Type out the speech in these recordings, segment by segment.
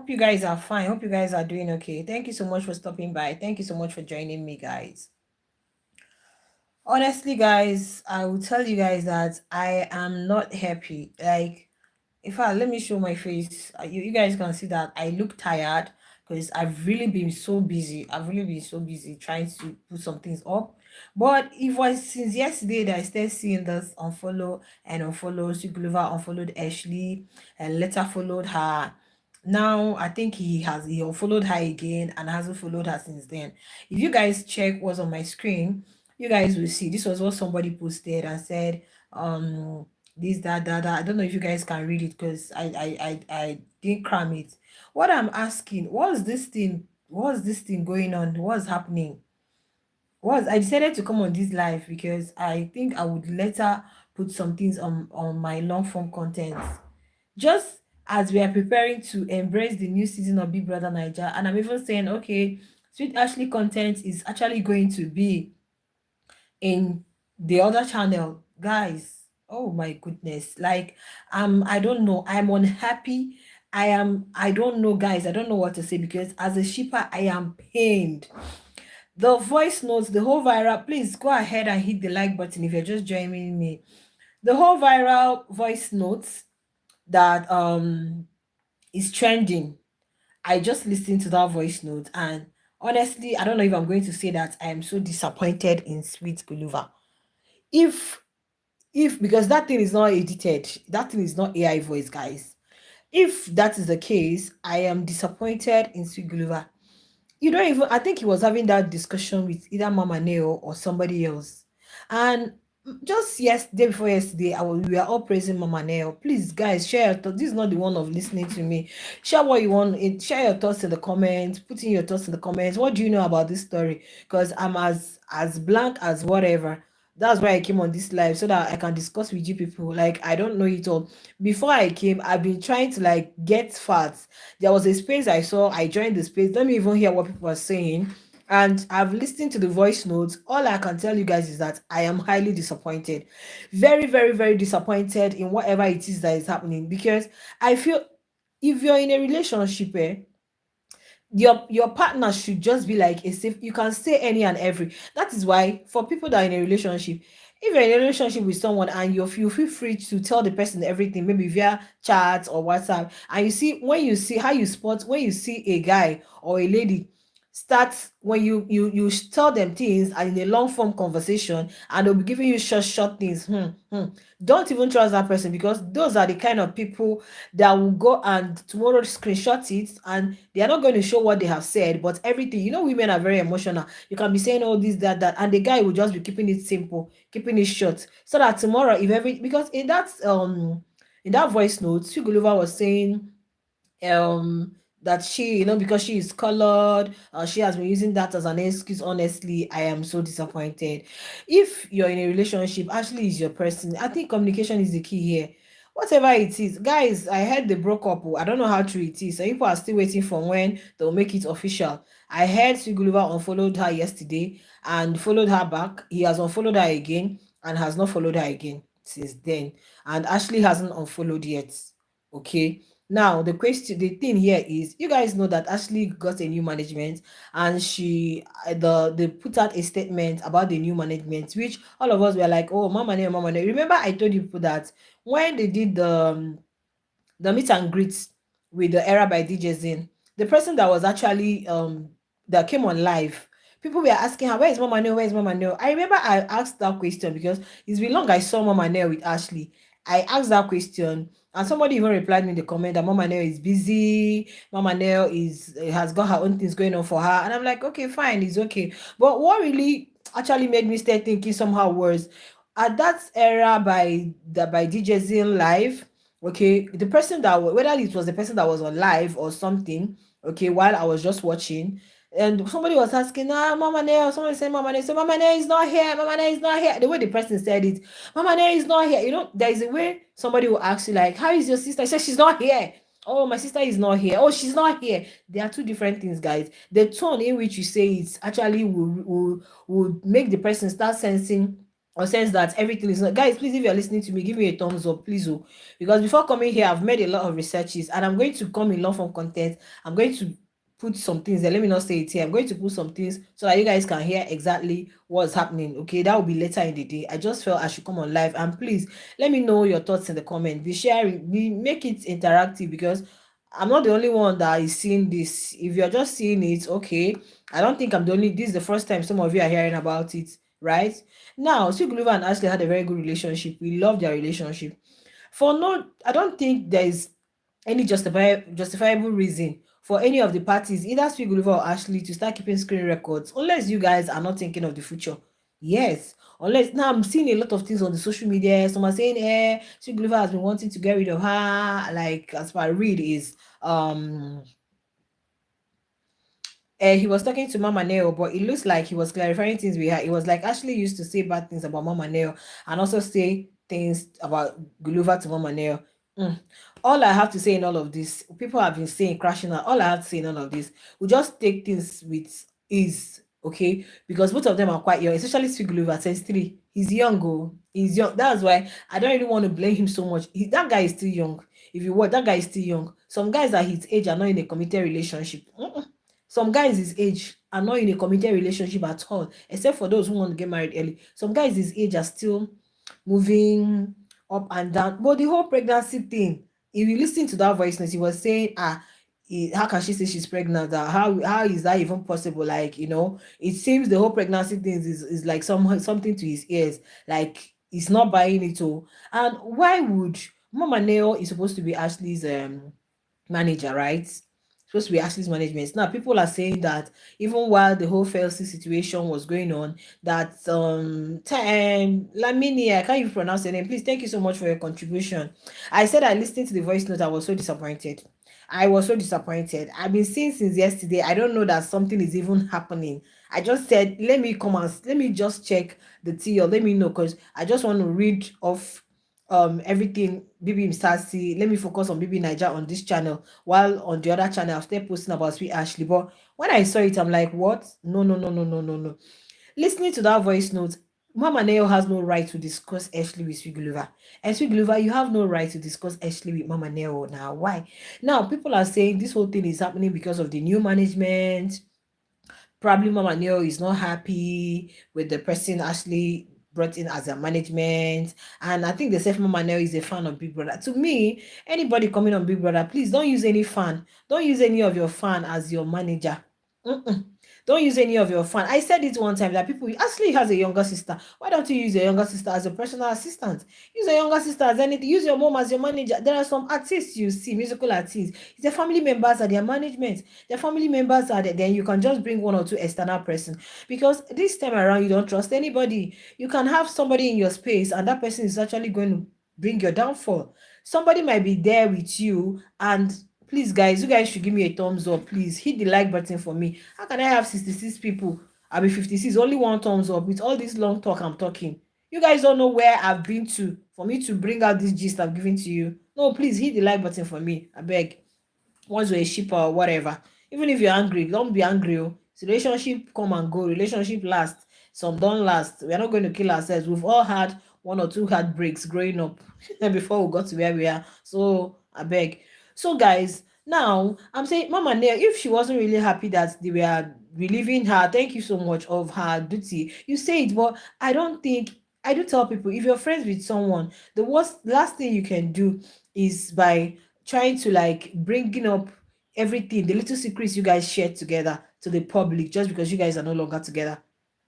Hope you guys are fine. Hope you guys are doing okay. Thank you so much for stopping by. Thank you so much for joining me, guys. Honestly, guys, I will tell you guys that I am not happy. Like, in fact, let me show my face. You guys can see that I look tired because I've really been so busy. I've really been so busy trying to put some things up. But it was since yesterday that I started seeing this unfollow and unfollow. So Guluva unfollowed Ashley and later followed her. Now I think he unfollowed her again and hasn't followed her since then. If you guys check what's on my screen, you guys will see this was what somebody posted and said, this, that. I don't know if you guys can read it because I didn't cram it. What I'm asking, what's this thing going on? What's happening? Was I decided to come on this live because I think I would later put some things on my long form content. Just as we are preparing to embrace the new season of Big Brother Niger, and I'm even saying, okay, Sweet Ashley content is actually going to be in the other channel, guys. Oh my goodness, like I don't know, I'm unhappy. I don't know, guys, I don't know what to say because as a shipper I am pained. The voice notes, the whole viral, please go ahead and hit the like button if you're just joining me. The whole viral voice notes that is trending, I just listened to that voice note, and honestly, I don't know if I'm going to say that I am so disappointed in Sweet Guluva. If because that thing is not edited, that thing is not AI voice, guys. If that is the case, I am disappointed in Sweet Guluva. You don't even, I think he was having that discussion with either Mama Neo or somebody else. And just yesterday, before yesterday, we were all praising Mama Neo. Please, guys, share your thoughts. This is not the one of listening to me. Share what you want. Share your thoughts in the comments. Put in your thoughts in the comments. What do you know about this story? Because I'm as blank as whatever. That's why I came on this live so that I can discuss with you people. Like, I don't know it all. Before I came, I've been trying to like get facts. There was a space I saw, I joined the space. Let me even hear what people are saying. And I've listened to the voice notes. All I can tell you guys is that I am highly disappointed. Very, very, very disappointed in whatever it is that is happening. Because I feel if you're in a relationship, your partner should just be like a safe, you can say any and every. That is why for people that are in a relationship, if you're in a relationship with someone and you feel free to tell the person everything, maybe via chat or WhatsApp, and you see when you see how you spot when you see a guy or a lady start, when you tell them things and in a long form conversation and they'll be giving you short things, don't even trust that person, because those are the kind of people that will go and tomorrow screenshot it, and they are not going to show what they have said, but everything, women are very emotional. You can be saying all this, that, and the guy will just be keeping it simple, keeping it short, so that tomorrow, if every, because in that voice note, Sugulova was saying that she, because she is colored, she has been using that as an excuse. Honestly, I am so disappointed. If you're in a relationship, Ashley is your person. I think communication is the key here. Whatever it is, guys, I heard they broke up. I don't know how true it is. So people are still waiting for when they'll make it official. I heard Siguluva unfollowed her yesterday and followed her back. He has unfollowed her again and has not followed her again since then. And Ashley hasn't unfollowed yet. Okay. Now, the thing here is, you guys know that Ashley got a new management, and they put out a statement about the new management, which all of us were like, oh, Mama Neo, Mama Neo. Remember, I told you people that when they did the meet and greet with the Era by DJ Zin, the person that was actually that came on live, people were asking her, where is Mama Neo? Where is Mama Neo? I remember I asked that question because it's been long I saw Mama Neo with Ashley. I asked that question, and somebody even replied me in the comment that Mama Neo is busy. Mama Neo has got her own things going on for her, and I'm like, okay, fine, it's okay. But what really actually made me start thinking somehow was at that era by DJ Zin live. Okay, the person that whether it was the person that was on live or something. Okay, while I was just watching, and somebody was asking, Mama Neo, someone said Mama Neo, so Mama Neo is not here, Mama Neo is not here. The way the person said it, Mama Neo is not here. There is a way somebody will ask you, like, how is your sister? I said, she's not here. Oh, my sister is not here. Oh, she's not here. There are two different things, guys. The tone in which you say it actually will make the person start sensing or sense that everything is not. Guys, please, if you're listening to me, give me a thumbs up, please. Oh, because before coming here, I've made a lot of researches, and I'm going to come in long form content. I'm going to put some things there. Let me not say it here. I'm going to put some things so that you guys can hear exactly what's happening. Okay, that will be later in the day. I just felt I should come on live, and please let me know your thoughts in the comment. Be sharing, be make it interactive, because I'm not the only one that is seeing this. If you're just seeing it, okay. I don't think I'm the only. This is the first time some of you are hearing about it, right? Now, Sweet Guluva and Ashley had a very good relationship. We love their relationship. For no, I don't think there is any justifiable reason for any of the parties, either Sweet Guluva or Ashley, to start keeping screen records, unless you guys are not thinking of the future. Yes, unless now I'm seeing a lot of things on the social media. Some are saying, Sweet Guluva has been wanting to get rid of her. Like as far read is he was talking to Mama Neo, but it looks like he was clarifying things with her. It was like Ashley used to say bad things about Mama Neo and also say things about Guluva to Mama Neo. Mm. All I have to say in all of this, people have been saying crashing out. All I have to say in all of this, we just take things with ease, okay? Because both of them are quite young, especially Sweet Guluva, 23. He's young, oh, he's young. That's why I don't really want to blame him so much. That guy is still young. If you want, that guy is still young. Some guys at his age are not in a committed relationship. Some guys his age are not in a committed relationship at all, except for those who want to get married early. Some guys his age are still moving up and down. But the whole pregnancy thing, if you listen to that voice note, he was saying, how can she say she's pregnant? How is that even possible? Like, it seems the whole pregnancy thing is like something to his ears. Like he's not buying it all. And why would Mama Neo is supposed to be Ashley's manager, right? Supposed to be Ashley's management. Now people are saying that even while the whole Felsi situation was going on, that time Lamini, I can't even pronounce your name. Please, thank you so much for your contribution. I said I listened to the voice note, I was so disappointed. I was so disappointed. I've been seeing since yesterday. I don't know that something is even happening. I just said, let me just check the tea, or let me know, because I just want to read off everything Bibi Msasi. Let me focus on Bibi Niger on this channel, while on the other channel I'll start posting about Sweet Ashley. But when I saw it, I'm like, what? No, no, no, no, no, no, no. Listening to that voice note, Mama Neo has no right to discuss Ashley with Sweet Guluva. And Sweet Guluva, you have no right to discuss Ashley with Mama Neo now. Why? Now people are saying this whole thing is happening because of the new management. Probably Mama Neo is not happy with the person Ashley brought in as a management. And I think the self Mama Neo is a fan of Big Brother. To me, anybody coming on Big Brother, please don't use any fan. Don't use any of your fan as your manager. Mm-mm. Don't use any of your fan. I said it one time that people Ashley has a younger sister. Why don't you use your younger sister as a personal assistant? Use your younger sister as anything. Use your mom as your manager. There are some artists you see, musical artists. It's their family members at their management. Their family members are there. Then you can just bring one or two external person. Because this time around, you don't trust anybody. You can have somebody in your space, and that person is actually going to bring your downfall. Somebody might be there with you, and please, guys, you guys should give me a thumbs up. Please hit the like button for me. How can I have 66 people? I'll be 56. Only one thumbs up with all this long talk I'm talking. You guys don't know where I've been to for me to bring out this gist I've given to you. No, please hit the like button for me. I beg. Once you're a shipper or whatever. Even if you're angry, don't be angry. Oh. Relationship come and go. Relationship last. Some don't last. We're not going to kill ourselves. We've all had one or two heartbreaks growing up before we got to where we are. So I beg. So guys, now I'm saying Mama Neo, if she wasn't really happy that they were relieving her, thank you so much of her duty. You say it, but I don't think I do tell people, if you're friends with someone, the last thing you can do is by trying to like bringing up everything, the little secrets you guys share together to the public just because you guys are no longer together.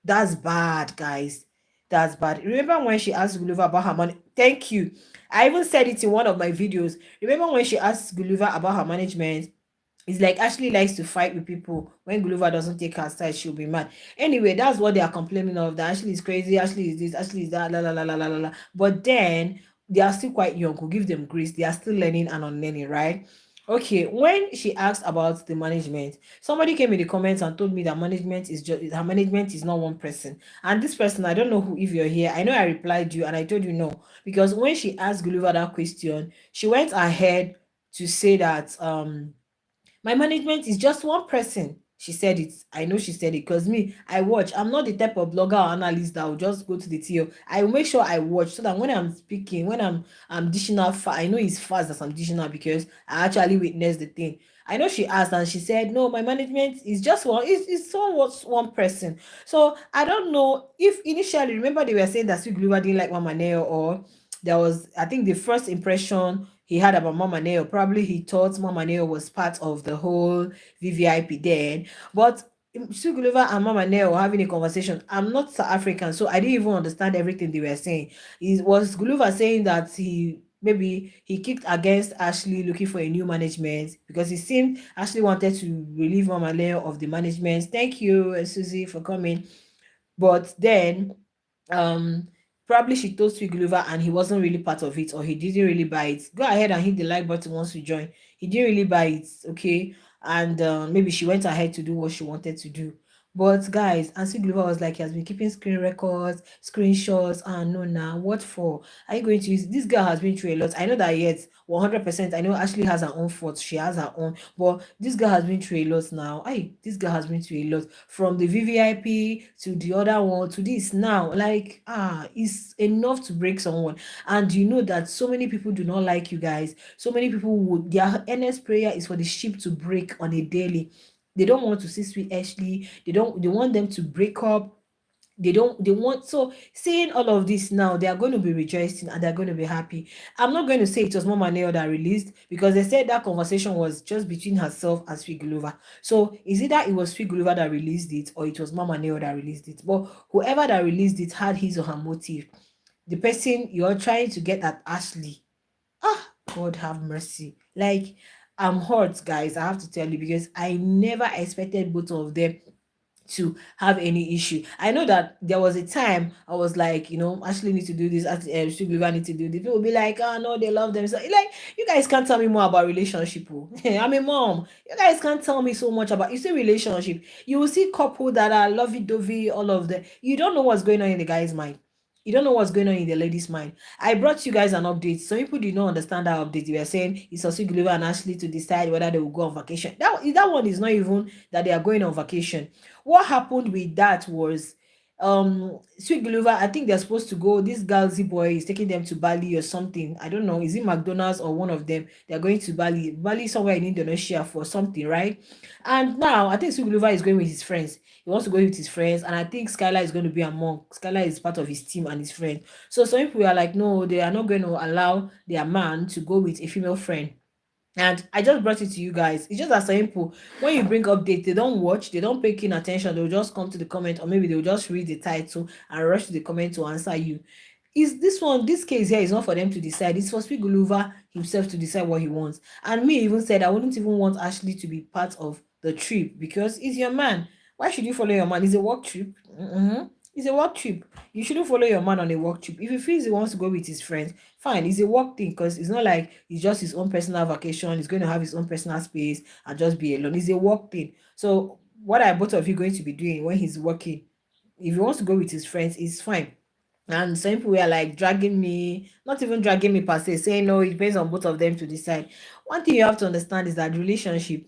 That's bad, guys. That's bad. Remember when she asked Guluva about her money? Thank you. I even said it in one of my videos. Remember when she asked Guluva about her management? It's like Ashley likes to fight with people. When Guluva doesn't take her side, she'll be mad. Anyway, that's what they are complaining of. That Ashley is crazy, Ashley is this, Ashley is that, la la la la la la la. But then they are still quite young. We'll give them grace. They are still learning and unlearning, right? Okay, when she asked about the management, somebody came in the comments and told me that management is just her management is not one person. And this person, I don't know who, if you're here. I know I replied you and I told you no. Because when she asked Guluva that question, she went ahead to say that my management is just one person. She said it. I know she said it because me, I watch. I'm not the type of blogger or analyst that will just go to the TL. I will make sure I watch so that when I'm speaking, when I'm dishing out, I know it's fast that I'm dishing out because I actually witnessed the thing. I know she asked and she said, no, my management is just one, it's so what's one person. So I don't know if initially, remember they were saying that Sweet Guluva didn't like Mama Neo, or there was, I think the first impression he had about Mama Neo, probably he thought Mama Neo was part of the whole VVIP then. But Sugulova and Mama Neo were having a conversation. I'm not South African, so I didn't even understand everything they were saying. It was Guluva saying that he maybe he kicked against Ashley looking for a new management because it seemed Ashley wanted to relieve Mama Neo of the management. Thank you, Susie, for coming. But then um probably she told Sweet Glover and he wasn't really part of it, or he didn't really buy it. Go ahead and hit the like button once you join. He didn't really buy it, okay? And maybe she went ahead to do what she wanted to do. But guys, and Sweet Glover was like, he has been keeping screen records, screenshots. Ah, no, nah, what for? Are you going to use this? Girl has been through a lot. I know that, yet 100%. I know Ashley has her own faults. She has her own, but this girl has been through a lot now. This girl has been through a lot, from the VVIP to the other one to this now. Like, it's enough to break someone. And you know that so many people do not like you guys. So many people would, their earnest prayer is for the ship to break on a daily. They don't want to see Sweet Ashley. They want them to break up. They want, so seeing all of this now, they are going to be rejoicing and they're going to be happy. I'm not going to say it was Mama Neo that released, because they said that conversation was just between herself and Sweet Guluva. So is it that it was Sweet Guluva that released it, or it was Mama Neo that released it? But whoever that released it had his or her motive. The person you're trying to get at Ashley, God have mercy. Like, I'm hurt, guys, I have to tell you, because I never expected both of them to have any issue. I know that there was a time I was like, Ashley need to do this, Sugar need to do this. People will be like, oh no, they love them. So like, you guys can't tell me more about relationship. Oh. I'm a mom. You guys can't tell me so much about, you see, relationship. You will see couple that are lovey-dovey, all of them. You don't know what's going on in the guy's mind. You don't know what's going on in the lady's mind. I brought you guys an update. Some people did not understand that update. They were saying it's also Guluva and Ashley to decide whether they will go on vacation. That one is not even that they are going on vacation. What happened with that was, Sweet Guluva, I think they're supposed to go. This Galsy boy is taking them to Bali or something. I don't know. Is it McDonald's or one of them? They're going to Bali. Bali somewhere in Indonesia for something, right? And now I think Sweet Guluva is going with his friends. He wants to go with his friends, and I think Skylar is going to be among. Skylar is part of his team and his friend. So some people are like, no, they are not going to allow their man to go with a female friend. And I just brought it to you guys. It's just as simple. When you bring updates, they don't watch, they don't pay keen attention. They'll just come to the comment, or maybe they'll just read the title and rush to the comment to answer you. Is this one, this case here is not for them to decide. It's for Sweet Guluva himself to decide what he wants. And me even said I wouldn't even want Ashley to be part of the trip, because he's your man. Why should you follow your man? It's a work trip. It's a work trip. You shouldn't follow your man on a work trip. If he feels he wants to go with his friends, fine. It's a work thing, because it's not like it's just his own personal vacation. He's going to have his own personal space and just be alone. It's a work thing. So what are both of you going to be doing when he's working? If he wants to go with his friends, it's fine. And some people were like dragging me, not even dragging me per se, saying no, it depends on both of them to decide. One thing you have to understand is that relationship,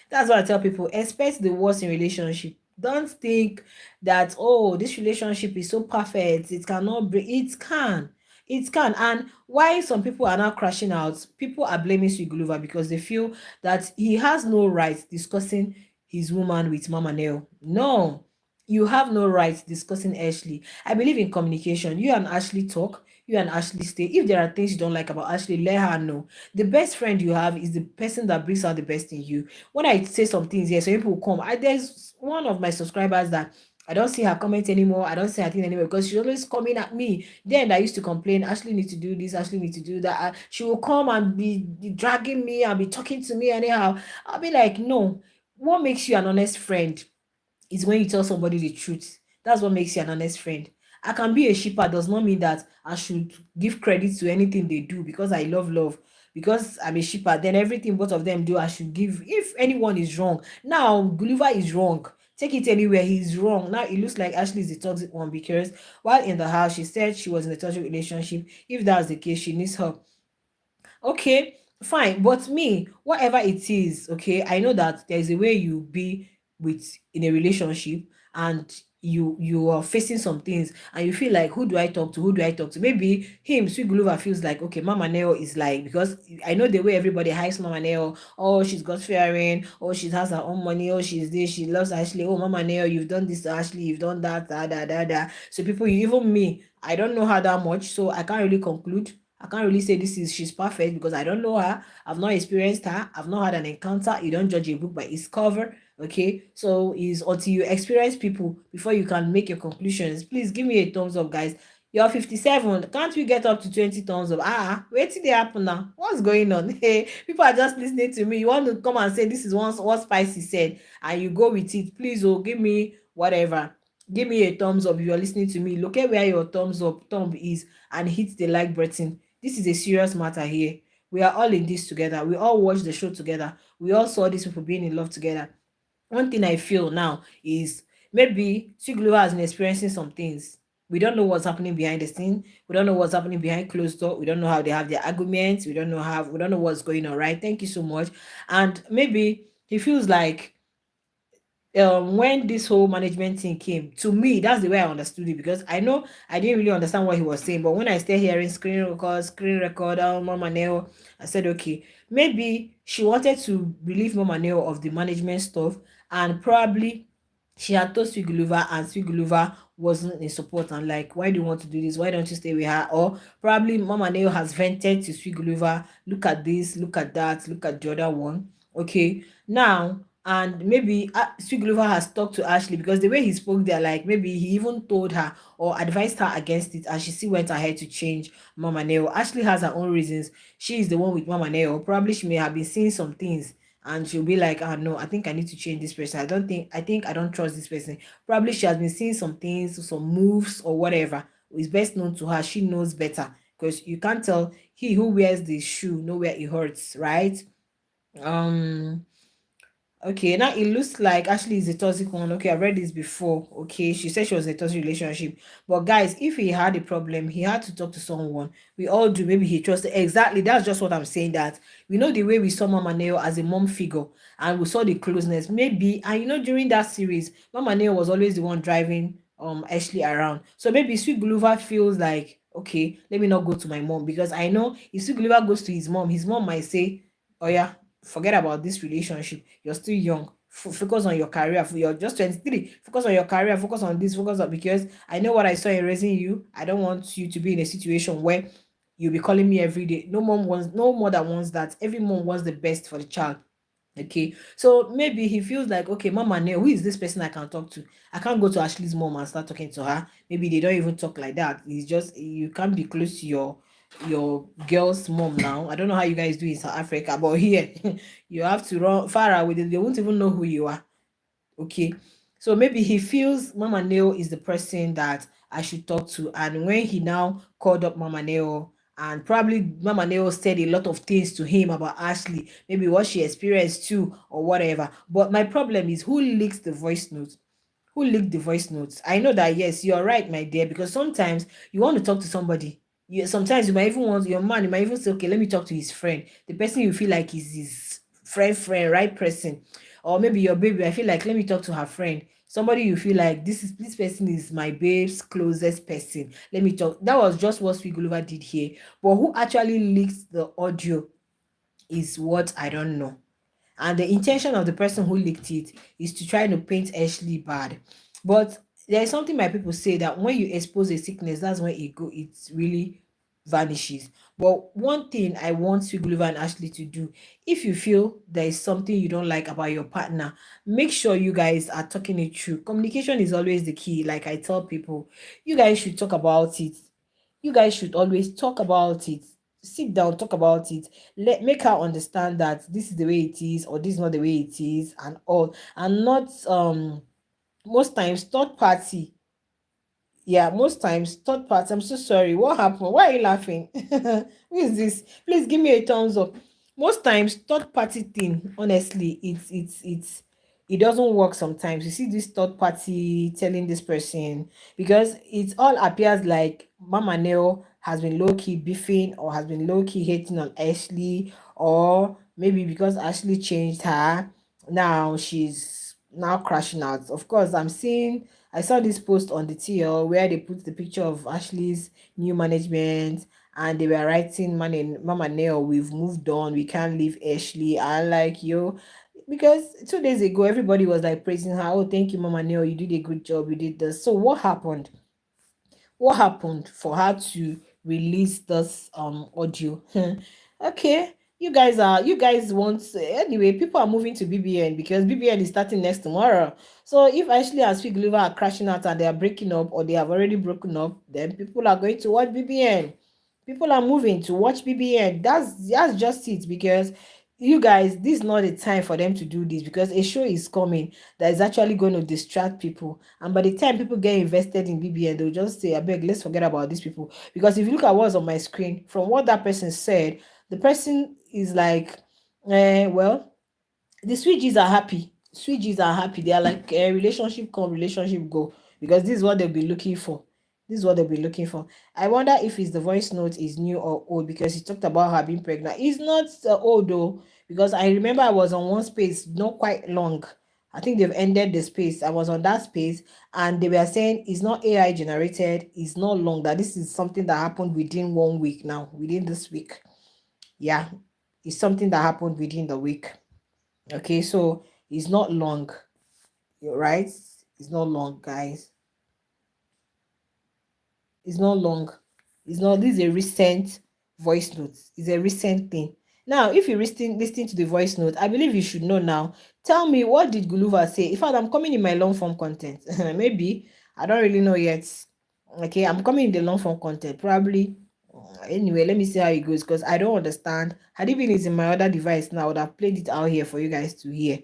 that's what I tell people, expect the worst in relationship. Don't think that, oh, this relationship is so perfect, it cannot break. It can. And why some people are now crashing out, people are blaming Swiguluva because they feel that he has no right discussing his woman with Mama Neo. No, you have no right discussing Ashley. I believe in communication. You and Ashley talk. You and Ashley stay. If there are things you don't like about Ashley, let her know. The best friend you have is the person that brings out the best in you. When I say some things here, so people will come. There's one of my subscribers that I don't see her comment anymore. I don't see her thing anymore because she's always coming at me. Then I used to complain, Ashley needs to do this, Ashley needs to do that. She will come and be dragging me and be talking to me anyhow. I'll be like, no. What makes you an honest friend is when you tell somebody the truth. That's what makes you an honest friend. I can be a shipper does not mean that I should give credit to anything they do because I love. Because I'm a shipper, then everything both of them do, I should give. If anyone is wrong, now Gulliver is wrong. Take it anywhere, he's wrong. Now it looks like Ashley is the toxic one because while in the house, she said she was in a toxic relationship. If that's the case, she needs help. Okay, fine. But me, whatever it is, okay, I know that there is a way you be with in a relationship, and you are facing some things and you feel like, who do I talk to, who do I talk to? Maybe him, Sweet Guluva, feels like, okay, Mama Neo is like, because I know the way everybody hypes Mama Neo. Oh, she's got fearing. Oh, she has her own money. Oh, she's this, she loves Ashley. Oh, Mama Neo, you've done this to Ashley, you've done that, da da da da. So people, even me, I don't know her that much, so I can't really conclude. I can't really say this is she's perfect because I don't know her. I've not experienced her. I've not had an encounter. You don't judge a book by its cover. Okay, so is until you experience people before you can make your conclusions. Please give me a thumbs up, guys. You're 57. Can't we get up to 20 thumbs up? Wait till they happen now. What's going on? Hey, people are just listening to me. You want to come and say this is what Spicy said, and you go with it. Please, oh, give me whatever. Give me a thumbs up if you're listening to me. Look at where your thumb is and hit the like button. This is a serious matter here. We are all in this together. We all watched the show together. We all saw these people being in love together. One thing I feel now is maybe Siglo has been experiencing some things. We don't know what's happening behind the scene. We don't know what's happening behind closed door. We don't know how they have their arguments. We don't know what's going on, right? Thank you so much. And maybe he feels like when this whole management thing came to me, that's the way I understood it, because I know I didn't really understand what he was saying, but when I started hearing screen record, Mama Neo, I said, okay, maybe she wanted to relieve Mama Neo of the management stuff, and probably she had told Swiguluva, and Swiguluva wasn't in support and like, why do you want to do this, why don't you stay with her? Or probably Mama Neo has vented to Swiguluva, look at this, look at that, look at the other one. Okay, now, and maybe Sweet Glover has talked to Ashley, because the way he spoke there, like maybe he even told her or advised her against it, and she still went ahead to change Mama Neo. Ashley has her own reasons. She is the one with Mama Neo. Probably she may have been seeing some things and she'll be like, ah, no, I think I need to change this person. I think I don't trust this person. Probably she has been seeing some things, some moves or whatever. It's best known to her. She knows better, because you can't tell he who wears the shoe know where it hurts, right? Um, Okay, now it looks like Ashley is a toxic one. Okay, I've read this before. Okay, she said she was in a toxic relationship. But guys, if he had a problem, he had to talk to someone. We all do. Maybe he trusted. Exactly. That's just what I'm saying. That we know the way we saw Mama Neo as a mom figure, and we saw the closeness. Maybe, and during that series, Mama Neo was always the one driving Ashley around. So maybe Sweet Guluva feels like, okay, let me not go to my mom, because I know if Sweet Guluva goes to his mom might say, oh yeah, forget about this relationship. You're still young. Focus on your career. You're just 23. Focus on your career. Focus on this. Focus on, because I know what I saw in raising you. I don't want you to be in a situation where you'll be calling me every day. No more than wants that. Every mom wants the best for the child. Okay, so maybe he feels like, okay, Mama Neo, who is this person I can talk to? I can't go to Ashley's mom and start talking to her. Maybe they don't even talk like that. It's just, you can't be close to your girl's mom now. I don't know how you guys do in South Africa, but here you have to run far away. They won't even know who you are. Okay, so maybe he feels Mama Neo is the person that I should talk to, and when he now called up Mama Neo, and probably Mama Neo said a lot of things to him about Ashley, maybe what she experienced too or whatever. But my problem is, who leaks the voice notes? Who leaked the voice notes? I know that, yes, you're right, my dear, because sometimes you want to talk to somebody. Sometimes you might even want your man, you might even say, okay, let me talk to his friend, the person you feel like is his friend, right person. Or maybe your baby, I feel like, let me talk to her friend. Somebody you feel like, this person is my babe's closest person. Let me talk. That was just what Sweet Gulliver did here. But who actually leaked the audio is what I don't know. And the intention of the person who leaked it is to try to paint Ashley bad. But there is something my people say, that when you expose a sickness, that's when it really vanishes. But one thing I want Gulliver and Ashley to do, if you feel there is something you don't like about your partner, make sure you guys are talking it through. Communication is always the key. Like I tell people, you guys should talk about it. You guys should always talk about it. Sit down, talk about it. Make her understand that this is the way it is, or this is not the way it is, and all. And not most times third party. Yeah, most times third party. I'm so sorry. What happened? Why are you laughing? Who is this? Please give me a thumbs up. Most times third party thing, honestly, it doesn't work sometimes. You see this third party telling this person, because it all appears like Mama Neo has been low-key beefing, or has been low-key hating on Ashley, or maybe because Ashley changed her, now she's now crashing out. Of course, I saw this post on the TL where they put the picture of Ashley's new management, and they were writing, Man, Mama Neo, we've moved on, we can't leave Ashley. And like, yo, because 2 days ago everybody was like praising her. Oh, thank you, Mama Neo, you did a good job, you did this. So what happened? What happened for her to release this audio? Okay, you guys want, anyway, people are moving to BBN because BBN is starting next tomorrow. So if Ashley and Sweet Guluva are crashing out and they are breaking up, or they have already broken up, then people are going to watch BBN. People are moving to watch BBN. That's just it, because you guys, this is not the time for them to do this, because a show is coming that is actually going to distract people. And by the time people get invested in BBN, they'll just say, I beg, let's forget about these people. Because if you look at what's on my screen, from what that person said, the person is like, well, the Sweeties are happy. Sweeties are happy. They are like, relationship come, relationship go. Because this is what they'll be looking for. This is what they'll be looking for. I wonder if his the voice note is new or old, because he talked about her being pregnant. It's not old though, because I remember I was on one space not quite long. I think they've ended the space. I was on that space, and they were saying it's not AI generated, it's not long, that this is something that happened within 1 week now, within this week. Yeah, it's something that happened within the week. Okay, so it's not long, right? It's not long, guys. It's not long. It's not, this is a recent voice note. It's a recent thing. Now, if you listen to the voice note, I believe you should know now. Tell me, what did Guluva say? In fact, I'm coming in my long form content. Maybe. I don't really know yet. Okay, I'm coming in the long form content. Probably. Anyway, let me see how it goes, because I don't understand. Had it been it's in my other device now, I would have played it out here for you guys to hear.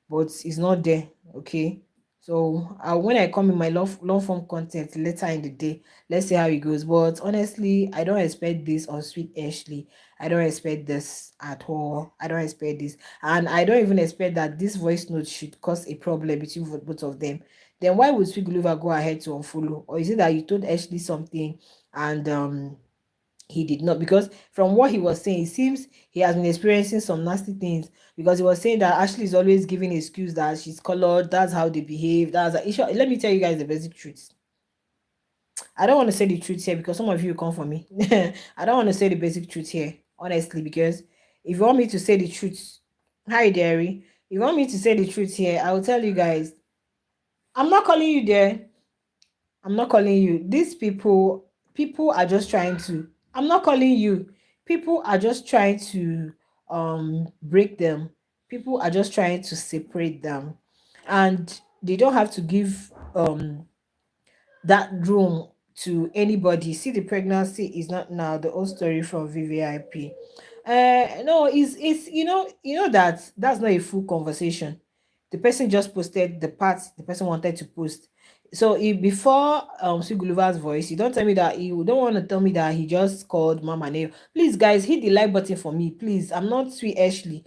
But it's not there. Okay. So when I come in my long form content later in the day, let's see how it goes. But honestly, I don't expect this on Sweet Ashley. I don't expect this at all. I don't expect this. And I don't even expect that this voice note should cause a problem between both of them. Then why would Sweet Guluva go ahead to unfollow? Or is it that you told Ashley something and he did not? Because from what he was saying, it seems he has been experiencing some nasty things, because he was saying that Ashley is always giving excuse that she's colored, that's how they behave, that's a issue. Let me tell you guys the basic truth. I don't want to say the truth here because some of you come for me. I don't want to say the basic truth here, honestly, because if you want me to say the truth, hi Derry. If you want me to say the truth here, I will tell you guys. I'm not calling you there. I'm not calling you. These people are just trying to. I'm not calling you. People are just trying to break them. People are just trying to separate them. And they don't have to give that room to anybody. See, the pregnancy is not now the old story from VVIP. No, it's that that's not a full conversation. The person just posted the parts the person wanted to post. So if before Suguluva's voice, you don't tell me that you don't want to tell me that he just called Mama Nail. Please, guys, hit the like button for me, please. I'm not Sweet Ashley.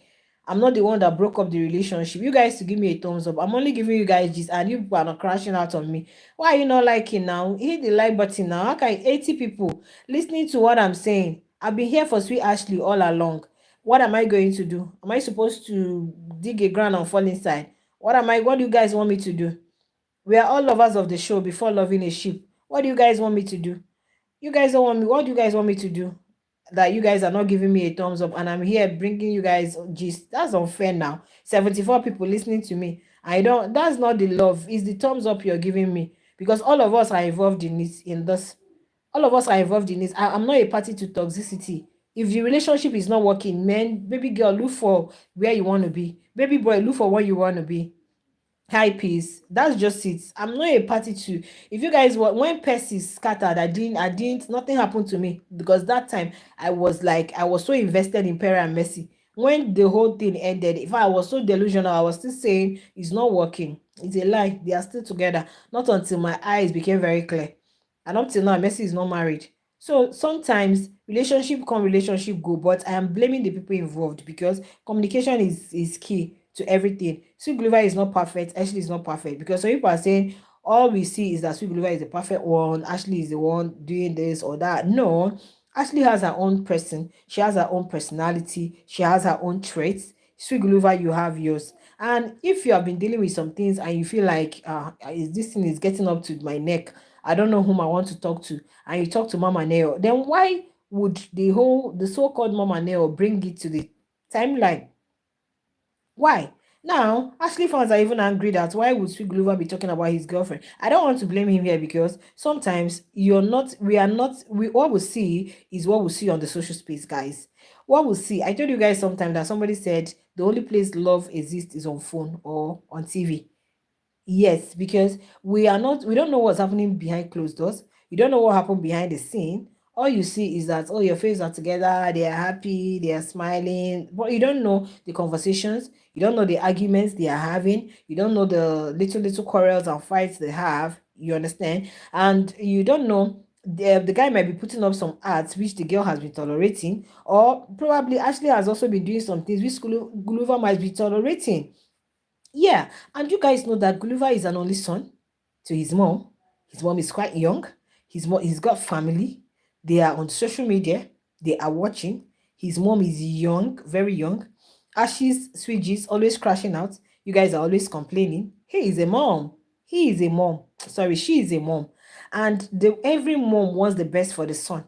I'm not the one that broke up the relationship. You guys to give me a thumbs up. I'm only giving you guys this, and you people are not crashing out on me. Why are you not liking now? Hit the like button now. How can 80 people listening to what I'm saying? I've been here for Sweet Ashley all along. What am I going to do? Am I supposed to dig a ground and fall inside? What do you guys want me to do? We are all lovers of the show before loving a sheep. What do you guys want me to do? You guys don't want me. What do you guys want me to do? That you guys are not giving me a thumbs up, and I'm here bringing you guys gist. That's unfair now. 74 people listening to me. I don't, that's not the love. It's the thumbs up you're giving me. Because all of us are involved in this, All of us are involved in this. I'm not a party to toxicity. If the relationship is not working, man, baby girl, look for where you want to be. Baby boy, look for where you want to be. High peace. That's just it. I'm not a party to. If you guys were, when Percy scattered, I didn't, nothing happened to me, because that time I was so invested in Perry and Mercy. When the whole thing ended, if I was so delusional, I was still saying it's not working. It's a lie. They are still together. Not until my eyes became very clear. And up till now, Mercy is not married. So sometimes relationship come, relationship go, but I am blaming the people involved, because communication is key to everything. Sweet Guluva is not perfect. Ashley is not perfect, because some people are saying all we see is that Sweet Guluva is the perfect one. Ashley is the one doing this or that. No, Ashley has her own person. She has her own personality. She has her own traits. Sweet Guluva, you have yours. And if you have been dealing with some things and you feel like is this thing is getting up to my neck, I don't know whom I want to talk to, and you talk to Mama Neo, then why would the so-called Mama Neo bring it to the timeline? Why? Now, Ashley fans are even angry that why would Sweet Glover be talking about his girlfriend? I don't want to blame him here because sometimes we are not, what we see is what we see on the social space, guys. What we see, I told you guys sometime that somebody said the only place love exists is on phone or on TV. Yes, because we don't know what's happening behind closed doors. You don't know what happened behind the scene. All you see is that, oh, your face are together, they are happy, they are smiling, but you don't know the conversations, you don't know the arguments they are having, you don't know the little quarrels and fights they have, you understand? And you don't know the guy might be putting up some ads which the girl has been tolerating, or probably Ashley has also been doing some things which Gulliver might be tolerating. Yeah, and you guys know that Gulliver is an only son to his mom. His mom is quite young. He's got family. They are on social media. They are watching. His mom is young, very young. Ashes, Sweeties, always crashing out. You guys are always complaining. He is a mom. He is a mom. Sorry, she is a mom. And every mom wants the best for the son.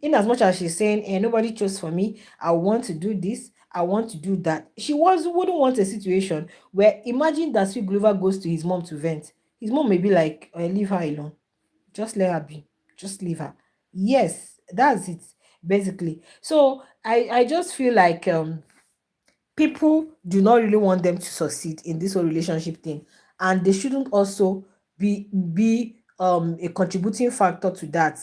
In as much as she's saying, nobody chose for me, I want to do this, I want to do that. Wouldn't want a situation where imagine that Sweet Glover goes to his mom to vent. His mom may be like, leave her alone. Just let her be. Just leave her. Yes, that's it, basically. So I just feel like people do not really want them to succeed in this whole relationship thing, and they shouldn't also be a contributing factor to that.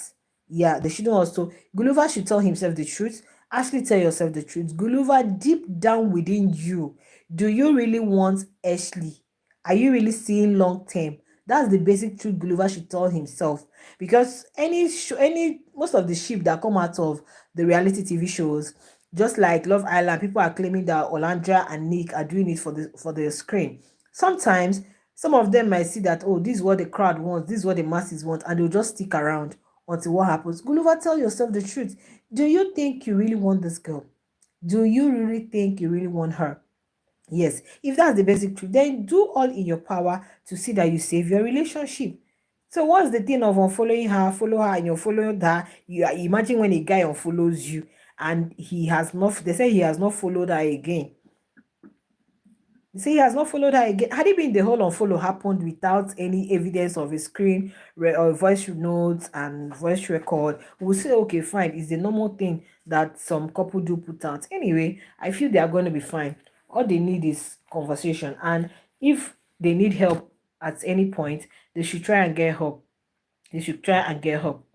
Yeah, they shouldn't also. Gulliver should tell himself the truth. Ashley, tell yourself the truth. Gulliver, deep down within you, do you really want Ashley? Are you really seeing long term? That's the basic truth Gulliver should tell himself, because any most of the sheep that come out of the reality TV shows, just like Love Island, people are claiming that Olandra and Nick are doing it for the screen. Sometimes some of them might see that, oh, this is what the crowd wants, this is what the masses want, and they'll just stick around until what happens. Gulliver, tell yourself the truth. Do you think you really want this girl? Do you really think you really want her? Yes, if that's the basic truth, then do all in your power to see that you save your relationship. So what's the thing of unfollowing her, follow her, and you're following her? Imagine when a guy unfollows you and he has not, they say he has not followed her again. See, he has not followed her again. Had it been the whole unfollow happened without any evidence of a screen or voice notes and voice record, we'll say, okay, fine. It's the normal thing that some couple do put out. Anyway, I feel they are going to be fine. All they need is conversation. And if they need help at any point, they should try and get help. They should try and get help.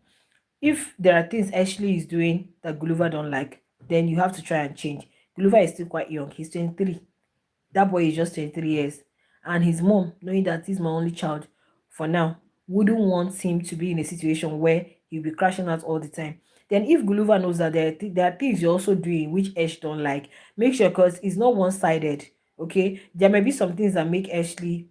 If there are things Ashley is doing that Gulliver don't like, then you have to try and change. Gulliver is still quite young. He's 23. That boy is just 23 years. And his mom, knowing that he's my only child for now, wouldn't want him to be in a situation where he'll be crashing out all the time. Then if Guluva knows that there are things you're also doing which Ash don't like, make sure, because it's not one-sided. Okay, there may be some things that make Ashley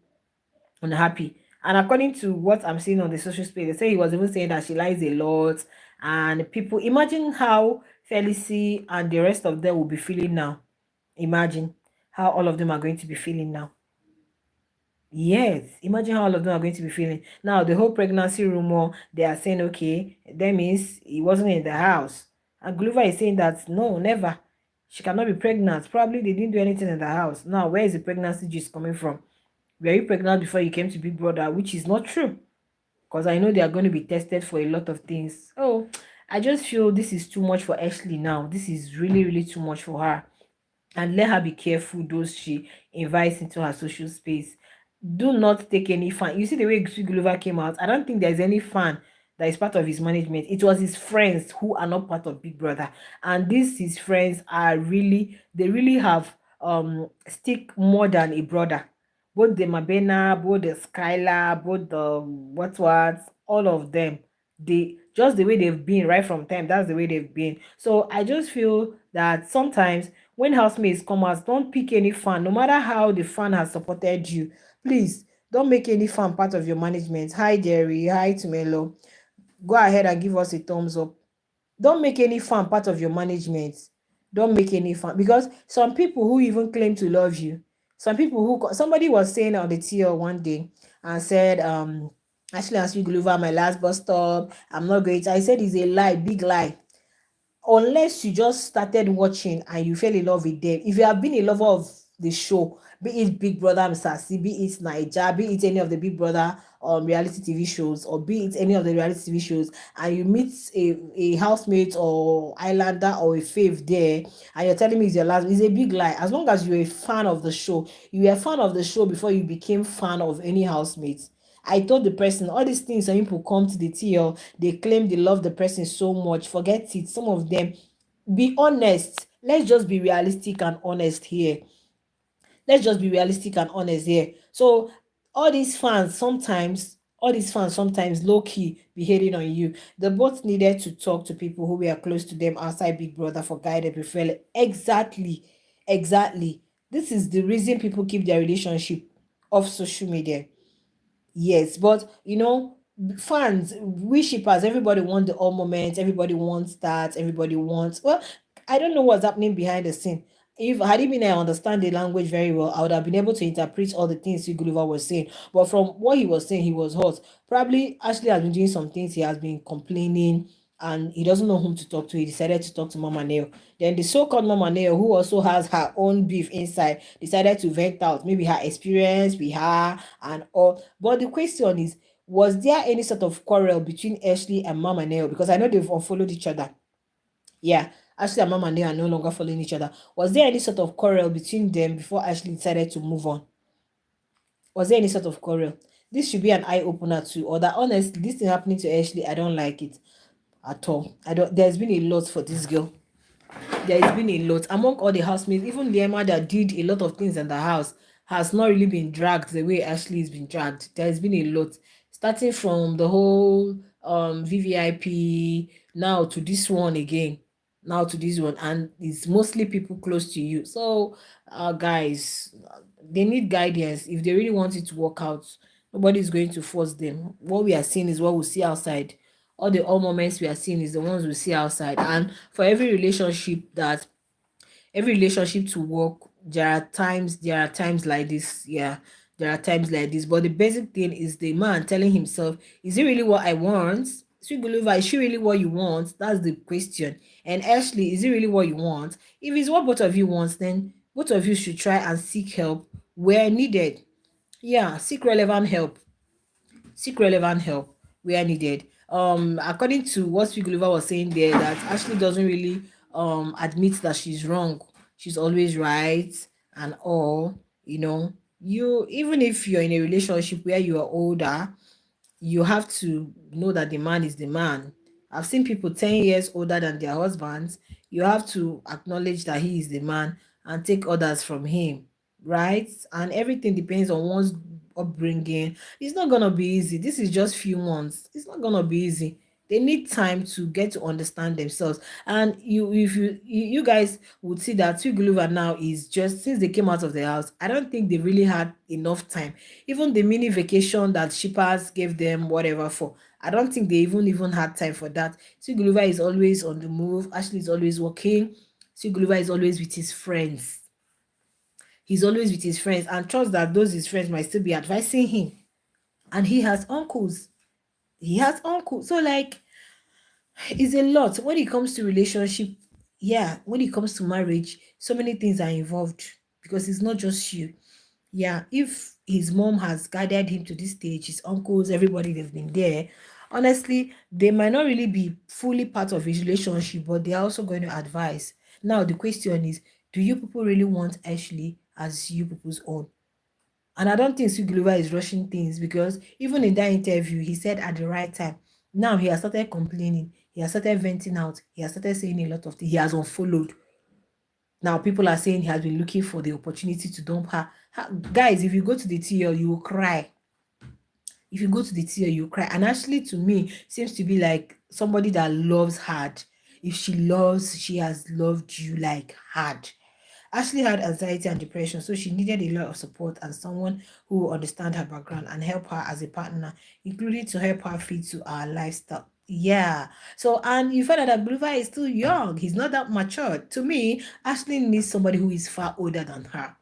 unhappy. And according to what I'm seeing on the social space, they say he was even saying that she lies a lot. And people, imagine how Felicity and the rest of them will be feeling now. Imagine how all of them are going to be feeling now. Yes, imagine how all of them are going to be feeling. Now, the whole pregnancy rumor, they are saying, okay, that means he wasn't in the house. And Guluva is saying that, no, never. She cannot be pregnant. Probably they didn't do anything in the house. Now, where is the pregnancy juice coming from? Were you pregnant before you came to Big Brother? Which is not true. Because I know they are going to be tested for a lot of things. Oh, I just feel this is too much for Ashley now. This is really, really too much for her. And let her be careful those she invites into her social space. Do not take any fan. You see the way Gulliver came out. I don't think there's any fan that is part of his management. It was his friends who are not part of Big Brother, and these his friends are really, they really have stick more than a brother. Both the Mabena, both the Skylar, both the what, all of them, they just the way they've been right from time. That's the way they've been. So I just feel that sometimes when housemates come out, don't pick any fan, no matter how the fan has supported you. Please don't make any fan part of your management. Hi Jerry, hi Tumelo. Go ahead and give us a thumbs up. Don't make any fan part of your management. don't make any fun, because some people who even claim to love you, some people who, somebody was saying on the TL one day and said, actually, as we Guluva, my last bus stop, I'm not going to. I said it's a lie, big lie. Unless you just started watching and you fell in love with them. If you have been a lover of the show, be it Big Brother Mr. C, be it Naija, be it any of the Big Brother reality TV shows, or be it any of the reality TV shows, and you meet a housemate or islander or a fave there, and you're telling me it's your last, it's a big lie. As long as you're a fan of the show, you were a fan of the show before you became fan of any housemate. I told the person all these things, some people come to the TL, they claim they love the person so much. Forget it. Some of them, be honest. Let's just be realistic and honest here. Let's just be realistic and honest here. So all these fans sometimes low key be hating on you. They both needed to talk to people who were close to them outside Big Brother for guided referral. Exactly. Exactly. This is the reason people keep their relationship off social media. Yes, but fans, worshippers, everybody wants the all moments, everybody wants that, everybody wants. Well, I don't know what's happening behind the scene. If had it been I understand the language very well, I would have been able to interpret all the things Gulliver was saying. But from what he was saying, he was hot. Probably Ashley has been doing some things, he has been complaining, and he doesn't know whom to talk to. He decided to talk to Mama Neo. Then the so-called Mama Neo, who also has her own beef inside, decided to vent out maybe her experience with her and all. But the question is, was there any sort of quarrel between Ashley and Mama Neo? Because I know they've unfollowed each other. Yeah, Ashley and Mama Neo are no longer following each other. Was there any sort of quarrel between them before Ashley decided to move on? Was there any sort of quarrel? This should be an eye opener to other. Honestly, this thing happening to Ashley, I don't like it at all. I don't. There's been a lot for this girl. There has been a lot among all the housemates. Even the Emma that did a lot of things in the house has not really been dragged the way Ashley has been dragged. There has been a lot, starting from the whole VVIP, now to this one again, now to this one, and it's mostly people close to you. So, guys, they need guidance if they really want it to work out. Nobody's going to force them. What we are seeing is what we see outside. All moments we are seeing is the ones we see outside. And for every relationship to work, there are times like this. Yeah, there are times like this. But the basic thing is the man telling himself, is it really what I want? Sweet Guluva, is she really what you want? That's the question. And Ashley, is it really what you want? If it's what both of you want, then both of you should try and seek help where needed. Yeah, seek relevant help where needed. According to what Guluva was saying there, that Ashley doesn't really admit that she's wrong. She's always right and all. You, even if you're in a relationship where you are older, you have to know that the man is the man. I've seen people 10 years older than their husbands. You have to acknowledge that he is the man and take orders from him, right? And everything depends on one's upbringing. It's not gonna be easy. This is just few months. It's not gonna be easy. They need time to get to understand themselves. And if you guys would see that Guluva now is just, since they came out of the house, I don't think they really had enough time. Even the mini vacation that shippers gave them whatever for, I don't think they even had time for that. Guluva is always on the move. Ashley is always working. Guluva is always with his friends. He's always with his friends, and trust that those his friends might still be advising him. And he has uncles. He has uncles. So like, it's a lot when it comes to relationship. Yeah, when it comes to marriage, so many things are involved, because it's not just you. Yeah, if his mom has guided him to this stage, his uncles, everybody, they've been there. Honestly, they might not really be fully part of his relationship, but they are also going to advise. Now the question is, do you people really want Ashley as you people's own? And I don't think Sugluva is rushing things, because even in that interview, he said at the right time. Now he has started complaining. He has started venting out. He has started saying a lot of things. He has unfollowed. Now people are saying he has been looking for the opportunity to dump her. Guys, if you go to the TL, you will cry. If you go to the TL, you cry. And actually, to me, seems to be like somebody that loves hard. If she loves, she has loved you like hard. Ashley had anxiety and depression, so she needed a lot of support and someone who will understand her background and help her as a partner, including to help her fit to our lifestyle. Yeah. So, and you find out that Guluva is still young. He's not that mature. To me, Ashley needs somebody who is far older than her.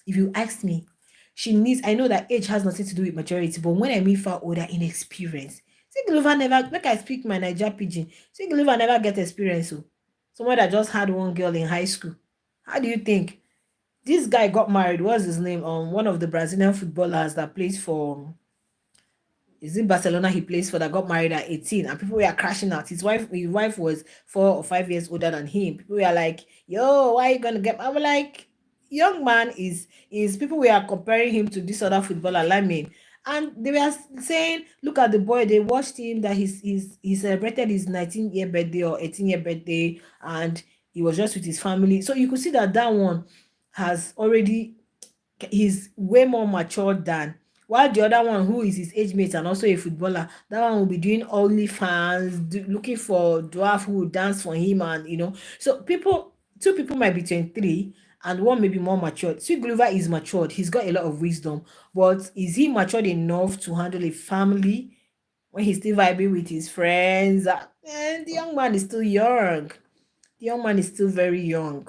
If you ask me, she needs, I know that age has nothing to do with maturity, but when I mean far older in experience, see Guluva never, make I speak my Niger pidgin. See Guluva never get experience. So, someone that just had one girl in high school. How do you think? This guy got married. What's his name? One of the Brazilian footballers that plays for, is in Barcelona he plays for, that got married at 18, and people were crashing out. His wife was 4 or 5 years older than him. People were like, yo, why are you gonna get, I was like, young man is people were comparing him to this other footballer, Lamin. And they were saying, look at the boy, they watched him that he celebrated his 19-year birthday or 18-year birthday, and he was just with his family. So you could see that that one has already, he's way more matured than, while the other one, who is his age mate and also a footballer, that one will be doing OnlyFans, looking for dwarf who will dance for him, and so people, two people might be 23 and one may be more matured. Sweet Glover is matured, he's got a lot of wisdom, but is he matured enough to handle a family when he's still vibing with his friends? And the young man is still young. The young man is still very young.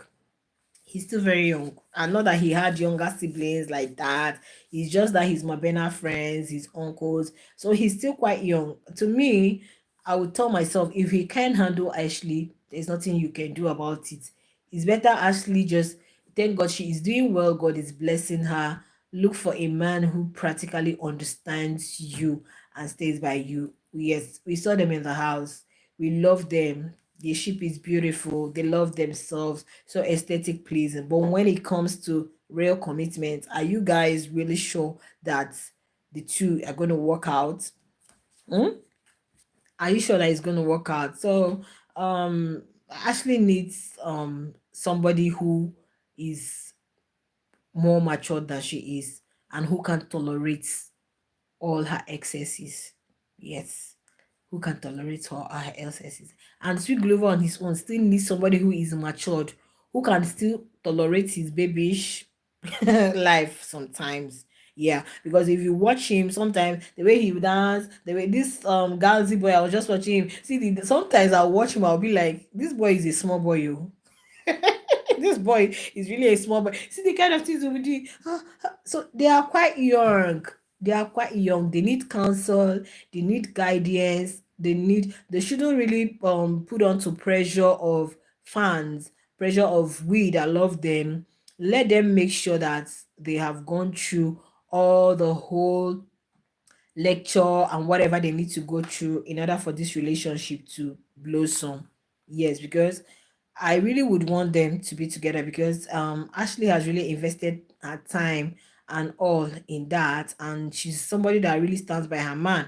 He's still very young. And not that he had younger siblings like that. It's just that his Mabena friends, his uncles. So he's still quite young. To me, I would tell myself, if he can handle Ashley, there's nothing you can do about it. It's better Ashley just, thank God she is doing well. God is blessing her. Look for a man who practically understands you and stays by you. Yes, we saw them in the house. We love them. The ship is beautiful. They love themselves, so aesthetic pleasing. But when it comes to real commitment, are you guys really sure that the two are going to work out? Hmm? Are you sure that it's going to work out? So, Ashley needs somebody who is more mature than she is, and who can tolerate all her excesses. Yes, who can tolerate all her excesses. And Sweet Glover on his own still needs somebody who is matured, who can still tolerate his babyish life sometimes. Yeah, because if you watch him sometimes, the way he dance, the way this Galsy boy, I was just watching him. See, sometimes I'll watch him, I'll be like, this boy is a small boy, you. This boy is really a small boy. See the kind of things we do. So they are quite young. They are quite young. They need counsel. They need guidance. They shouldn't really put onto pressure of fans, pressure of we that love them. Let them make sure that they have gone through all the whole lecture and whatever they need to go through in order for this relationship to blossom. Yes, because I really would want them to be together, because Ashley has really invested her time and all in that, and she's somebody that really stands by her man.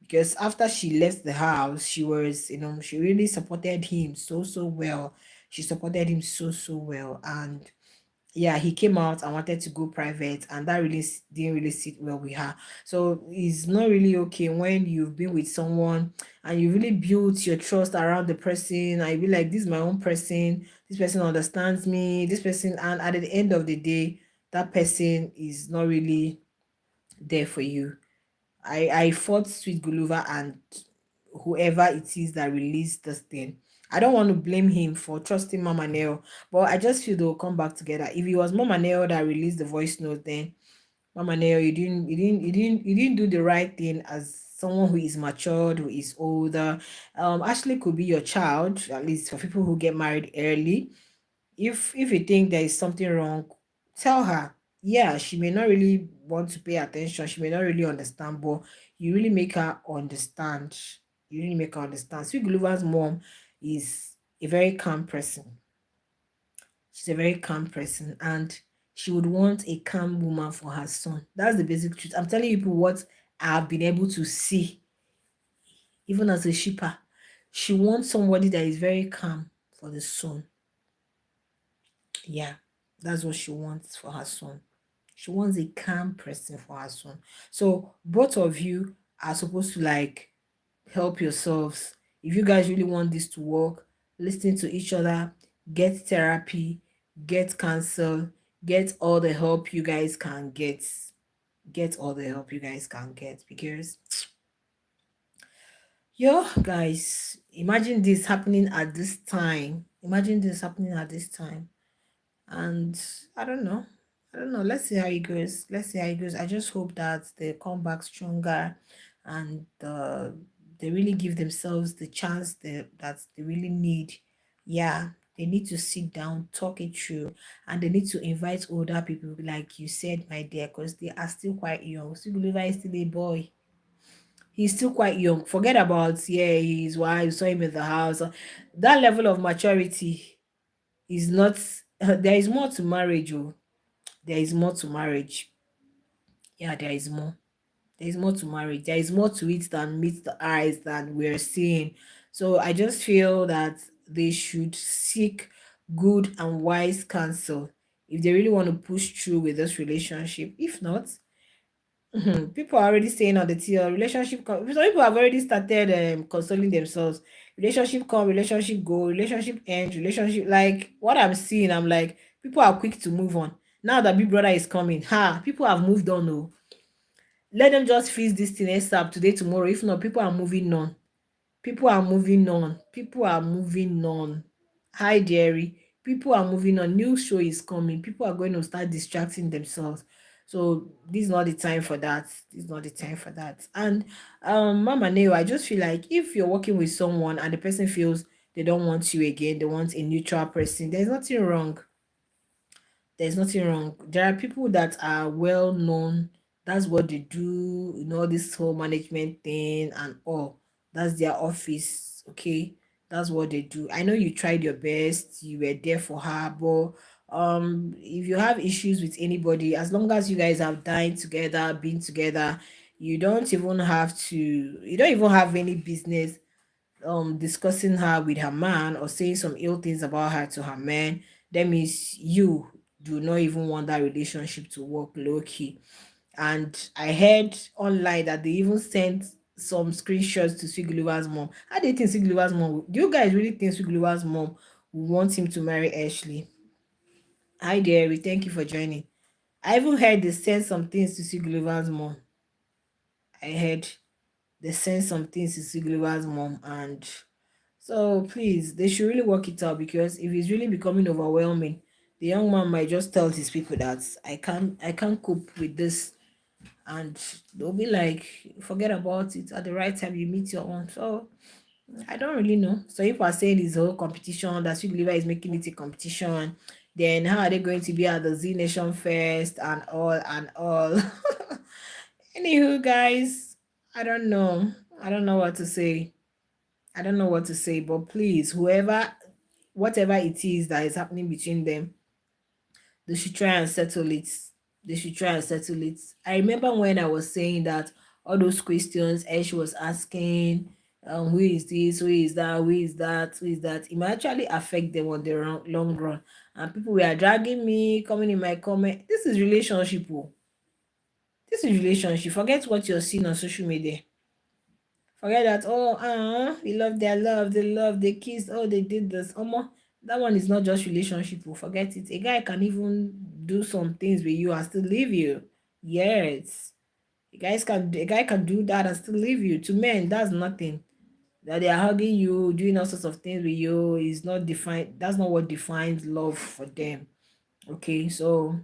Because after she left the house, she was, she really supported him so well. She supported him so well, and yeah, he came out and wanted to go private, and that really didn't really sit well with her. So it's not really okay when you've been with someone and you really built your trust around the person, and you be like, this is my own person, this person understands me, this person, and at the end of the day, that person is not really there for you. I fought Sweet Guluva and whoever it is that released this thing. I don't want to blame him for trusting Mama Neo, but I just feel they'll come back together. If it was Mama Neo that released the voice note, then Mama Neo, you didn't do the right thing as someone who is matured, who is older. Ashley could be your child, at least for people who get married early. If you think there is something wrong, tell her. Yeah, she may not really want to pay attention, she may not really understand, but you really make her understand. You really make her understand. Sweet Guluva's mom is a very calm person. She's a very calm person, and she would want a calm woman for her son. That's the basic truth. I'm telling you people what I've been able to see, even as a shipper. She wants somebody that is very calm for the son. Yeah, that's what she wants for her son. She wants a calm person for her son. So both of you are supposed to like help yourselves. If you guys really want this to work, listen to each other, get therapy, get counsel, get all the help you guys can get. Get all the help you guys can get, because Yo, guys, imagine this happening at this time. Imagine this happening at this time. And I don't know. I don't know. Let's see how it goes. Let's see how it goes. I just hope that they come back stronger and they really give themselves the chance that they really need. Yeah, they need to sit down, talk it through, and they need to invite older people, like you said, my dear, because they are still quite young. Guluva is still a boy. He's still quite young. Forget about, yeah, his wife, saw him in the house. That level of maturity is not, there is more to marriage. Oh, there is more to marriage. Yeah, there is more. There is more to marriage. There is more to it than meets the eyes than we're seeing. So I just feel that they should seek good and wise counsel if they really want to push through with this relationship. If not, people are already saying on the TL relationship. Some people have already started consoling themselves. Relationship come, relationship go, relationship end, relationship. Like what I'm seeing, I'm like people are quick to move on. Now that Big Brother is coming, people have moved on. Oh, let them just fix this thing ASAP today, tomorrow. If not, people are moving on. People are moving on. People are moving on. Hi, Jerry. People are moving on. New show is coming. People are going to start distracting themselves. So this is not the time for that. This is not the time for that. And Mama Neo, I just feel like if you're working with someone and the person feels they don't want you again, they want a neutral person, there's nothing wrong. There's nothing wrong. There are people that are well known. That's what they do, this whole management thing and all. That's their office, okay? That's what they do. I know you tried your best, you were there for her, but if you have issues with anybody, as long as you guys have dined together, been together, you don't even have any business discussing her with her man or saying some ill things about her to her man. That means you do not even want that relationship to work low key. And I heard online that they even sent some screenshots to Guluva's mom. How do you think Guluva's mom? Do you guys really think Guluva's mom would want him to marry Ashley? Hi there, we thank you for joining. I even heard they sent some things to Guluva's mom. I heard they sent some things to Guluva's mom, and so please, they should really work it out, because if it's really becoming overwhelming, the young man might just tell his people that I can't cope with this, and they'll be like, forget about it. At the right time, you meet your own. So I don't really know. So if we're saying it's a whole competition, that Sweet Liver is making it a competition, then how are they going to be at the Z Nation Fest and all and all? Anywho, guys, I don't know. I don't know what to say. I don't know what to say, but please, whatever it is that is happening between them, they should try and settle it. They should try and settle it. I remember when I was saying that all those questions Ash was asking, who is this, who is that, who is that, who is that, it might actually affect them on the long run. And people were dragging me, coming in my comment. This is relationship. Oh. This is relationship. Forget what you're seeing on social media. Forget that, oh, we love their love, they love, they kissed, oh, they did this. That one is not just relationship. Oh, forget it. A guy can even do some things with you and still leave you. Yes. A guy can do that and still leave you. To men, that's nothing. That they are hugging you, doing all sorts of things with you is not defined. That's not what defines love for them. Okay, so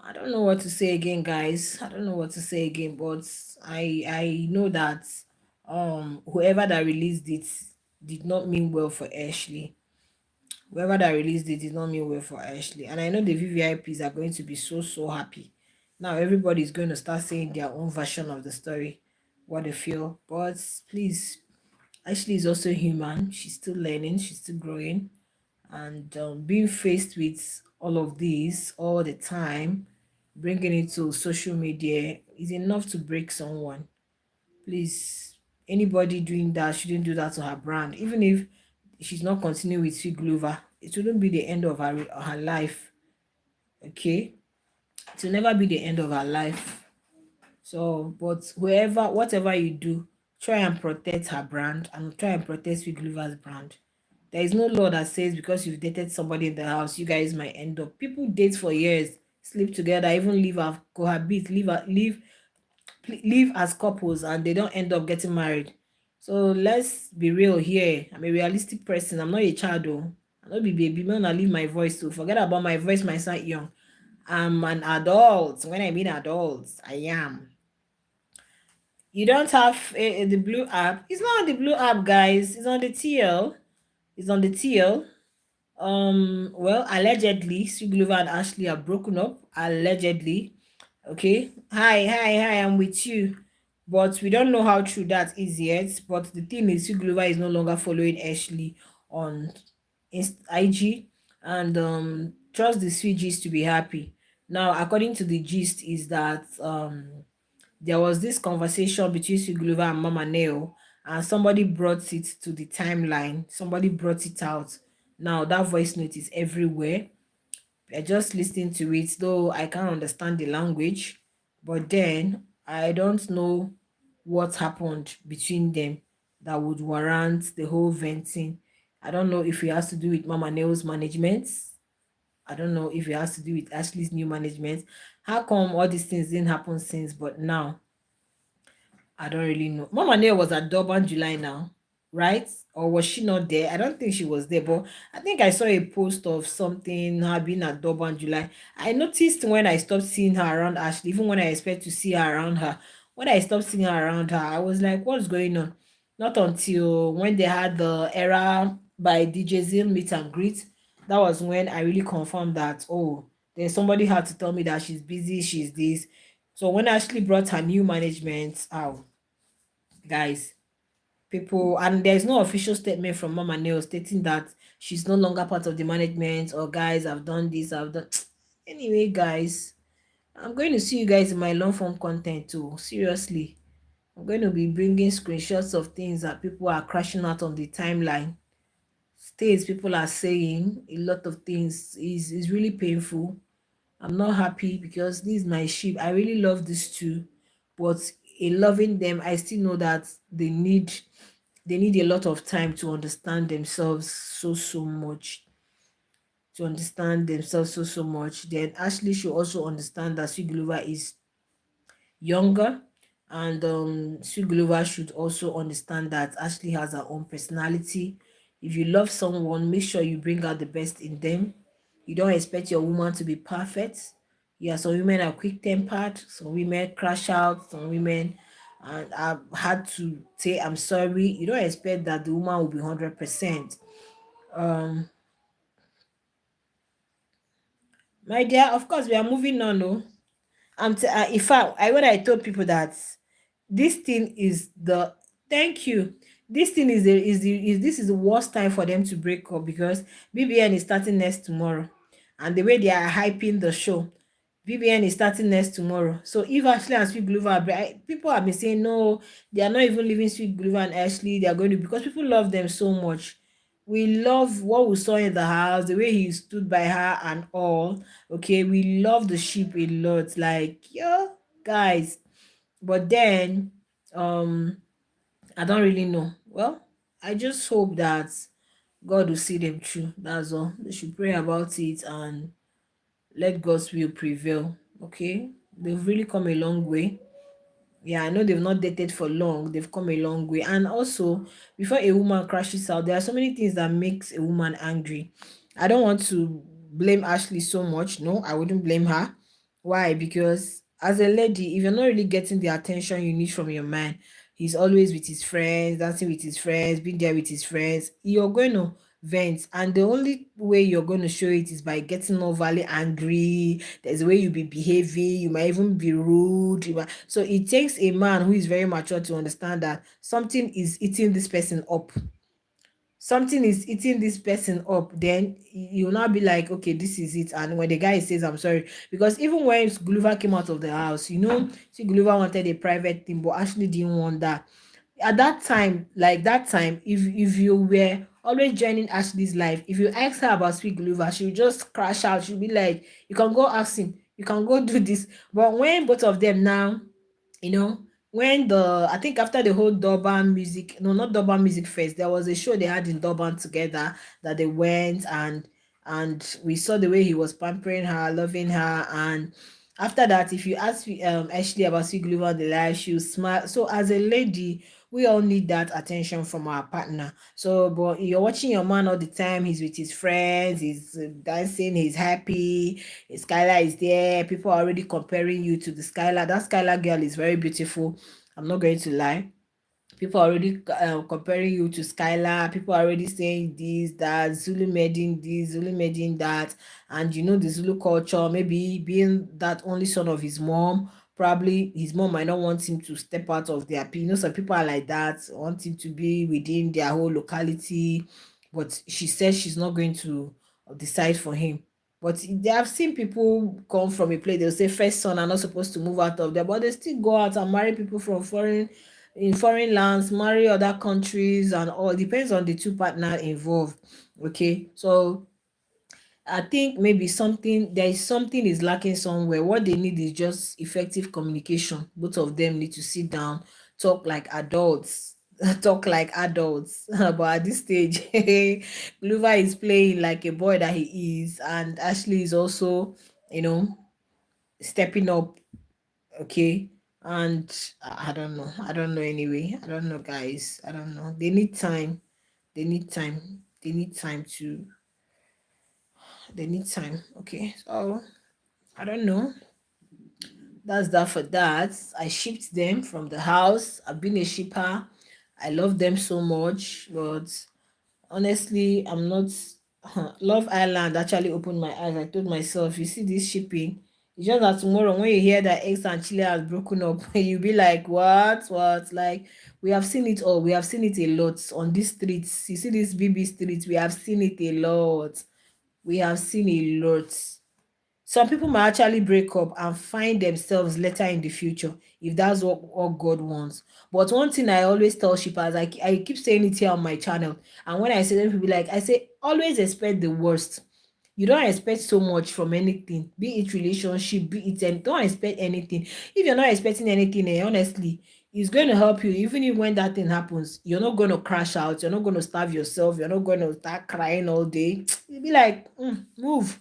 I don't know what to say again, guys. I don't know what to say again, but I know that whoever that released it did not mean well for Ashley. Whoever that released it did not mean well for Ashley. And I know the VVIPs are going to be so happy. Now everybody is going to start saying their own version of the story, what they feel. But please, Ashley is also human. She's still learning, she's still growing, and being faced with all of this all the time, bringing it to social media is enough to break someone. Please, anybody doing that shouldn't do that to her brand. Even if she's not continuing with Sweet Guluva, it shouldn't be the end of her life. Okay, it will never be the end of her life. So, but whatever you do, try and protect her brand and try and protect Sweet Guluva's brand. There is no law that says because you've dated somebody in the house, you guys might end up. People date for years, sleep together, even cohabit, live as couples, and they don't end up getting married. So let's be real here. I'm a realistic person. I'm not a child though. I'm not be baby. Man, I leave my voice to forget about my voice, my son young. I'm an adult. When I mean adult, I am. You don't have the blue app. It's not on the blue app, guys. It's on the TL. It's on the TL. Well, allegedly, Guluva and Ashley are broken up. Allegedly. Okay. Hi, I'm with you. But we don't know how true that is yet. But the thing is, Guluva is no longer following Ashley on IG. And trust the sweet gist to be happy. Now, according to the gist, is that there was this conversation between Guluva and Mama Neo, and somebody brought it to the timeline. Somebody brought it out. Now that voice note is everywhere. I just listening to it, though I can't understand the language. But then I don't know what happened between them that would warrant the whole venting. I don't know if it has to do with Mama Neo's management. I don't know if it has to do with Ashley's new management. How come all these things didn't happen since, but now I don't really know. Mama Nia was at Durban July now, right? Or was she not there? I don't think she was there, but I think I saw a post of something her being at Durban July. I noticed when I stopped seeing her around Ashley, even when I expect to see her around her. When I stopped seeing her around her, I was like, what's going on? Not until when they had the era by DJ Zil meet and greet. That was when I really confirmed that, oh, then somebody had to tell me that she's busy, she's this. So when Ashley brought her new management out, guys, people, and there's no official statement from Mama Neil stating that she's no longer part of the management, or guys, I've done this, I've done. Anyway, guys, I'm going to see you guys in my long form content too. Seriously, I'm going to be bringing screenshots of things that people are crashing out on the timeline. States people are saying a lot of things is really painful. I'm not happy because this is my sheep. I really love these two, but in loving them, I still know that they need a lot of time to understand themselves so much. To understand themselves so much. Then Ashley should also understand that Sweet Guluva is younger, and Sweet Guluva should also understand that Ashley has her own personality. If you love someone, make sure you bring out the best in them. You don't expect your woman to be perfect. Yeah, some women are quick tempered, some women crash out, some women, and I've had to say I'm sorry. You don't expect that the woman will be 100%. Um, my dear, of course we are moving on. No, in fact, when I told people that this thing is the thank you. This thing is the worst time for them to break up, because BBN is starting next tomorrow, and the way they are hyping the show, BBN is starting next tomorrow. So if Ashley and Sweet Guluva people have been saying no, they are not even leaving Sweet Guluva and Ashley. They are going to, because people love them so much. We love what we saw in the house, the way he stood by her and all. Okay, we love the ship a lot. Like, yeah, guys. But then, um, I don't really know. Well, I just hope that God will see them through. That's all. They should pray about it and let God's will prevail. Okay, they've really come a long way. Yeah, I know they've not dated for long. They've come a long way. And also, before a woman crashes out, there are so many things that makes a woman angry. I don't want to blame Ashley so much. No, I wouldn't blame her. Why? Because as a lady, if you're not really getting the attention you need from your man, he's always with his friends, dancing with his friends, being there with his friends, you're going to vent. And the only way you're going to show it is by getting overly angry. There's a way you'll be behaving, you might even be rude. So it takes a man who is very mature to understand that something is eating this person up. Something is eating this person up, then you'll not be like, okay, this is it. And when the guy says I'm sorry, because even when Guluva came out of the house, see, Guluva wanted a private thing, but Ashley didn't want that. At that time, like that time, if you were always joining Ashley's life, if you ask her about Sweet Guluva, she'll just crash out. She'll be like, you can go ask him, you can go do this. But when both of them now, you know, when I think after the whole Durban music, no, not Durban Music Fest, there was a show they had in Durban together that they went, and we saw the way he was pampering her, loving her, and After that, if you ask Ashley about Sweet Guluva on the live, she'll smile. So as a lady, we all need that attention from our partner. So, but you're watching your man all the time. He's with his friends. He's dancing. He's happy. Skylar is there. People are already comparing you to the Skylar. That Skylar girl is very beautiful. I'm not going to lie. People are already comparing you to Skylar. People are already saying this, that, Zulu made in this, Zulu made in that. And you know, the Zulu culture, maybe being that only son of his mom, probably his mom might not want him to step out of their, you know, some people are like that, want him to be within their whole locality. But she says she's not going to decide for him. But they have seen people come from a place, they'll say first son are not supposed to move out of there, but they still go out and marry people from foreign lands, marry other countries and all. Depends on the two partner involved. Okay, so I think maybe there is something is lacking somewhere. What they need is just effective communication. Both of them need to sit down, talk like adults. Talk like adults. But at this stage, Guluva is playing like a boy that he is, and Ashley is also, you know, stepping up. Okay, and I don't know, anyway, I don't know, guys, I don't know. They need time. They need time to they need time. Okay, so I don't know. That's that for that. I shipped them from the house. I've been a shipper. I love them so much, but honestly, I'm not. Love Island actually opened my eyes. I told myself, you see this shipping, it's just that tomorrow when you hear that X and Chile has broken up, you'll be like, what? Like, we have seen it all. We have seen it a lot on these streets. You see this BB streets, we have seen it a lot. We have seen a lot. Some people might actually break up and find themselves later in the future if that's what God wants. But one thing I always tell shippers, I keep saying it here on my channel, and when I say them, people like, I say always expect the worst. You don't expect so much from anything, be it relationship, be it, and don't expect anything. If you're not expecting anything, honestly, it's going to help you. Even if when that thing happens, you're not going to crash out, you're not going to starve yourself, you're not going to start crying all day. You'll be like, move,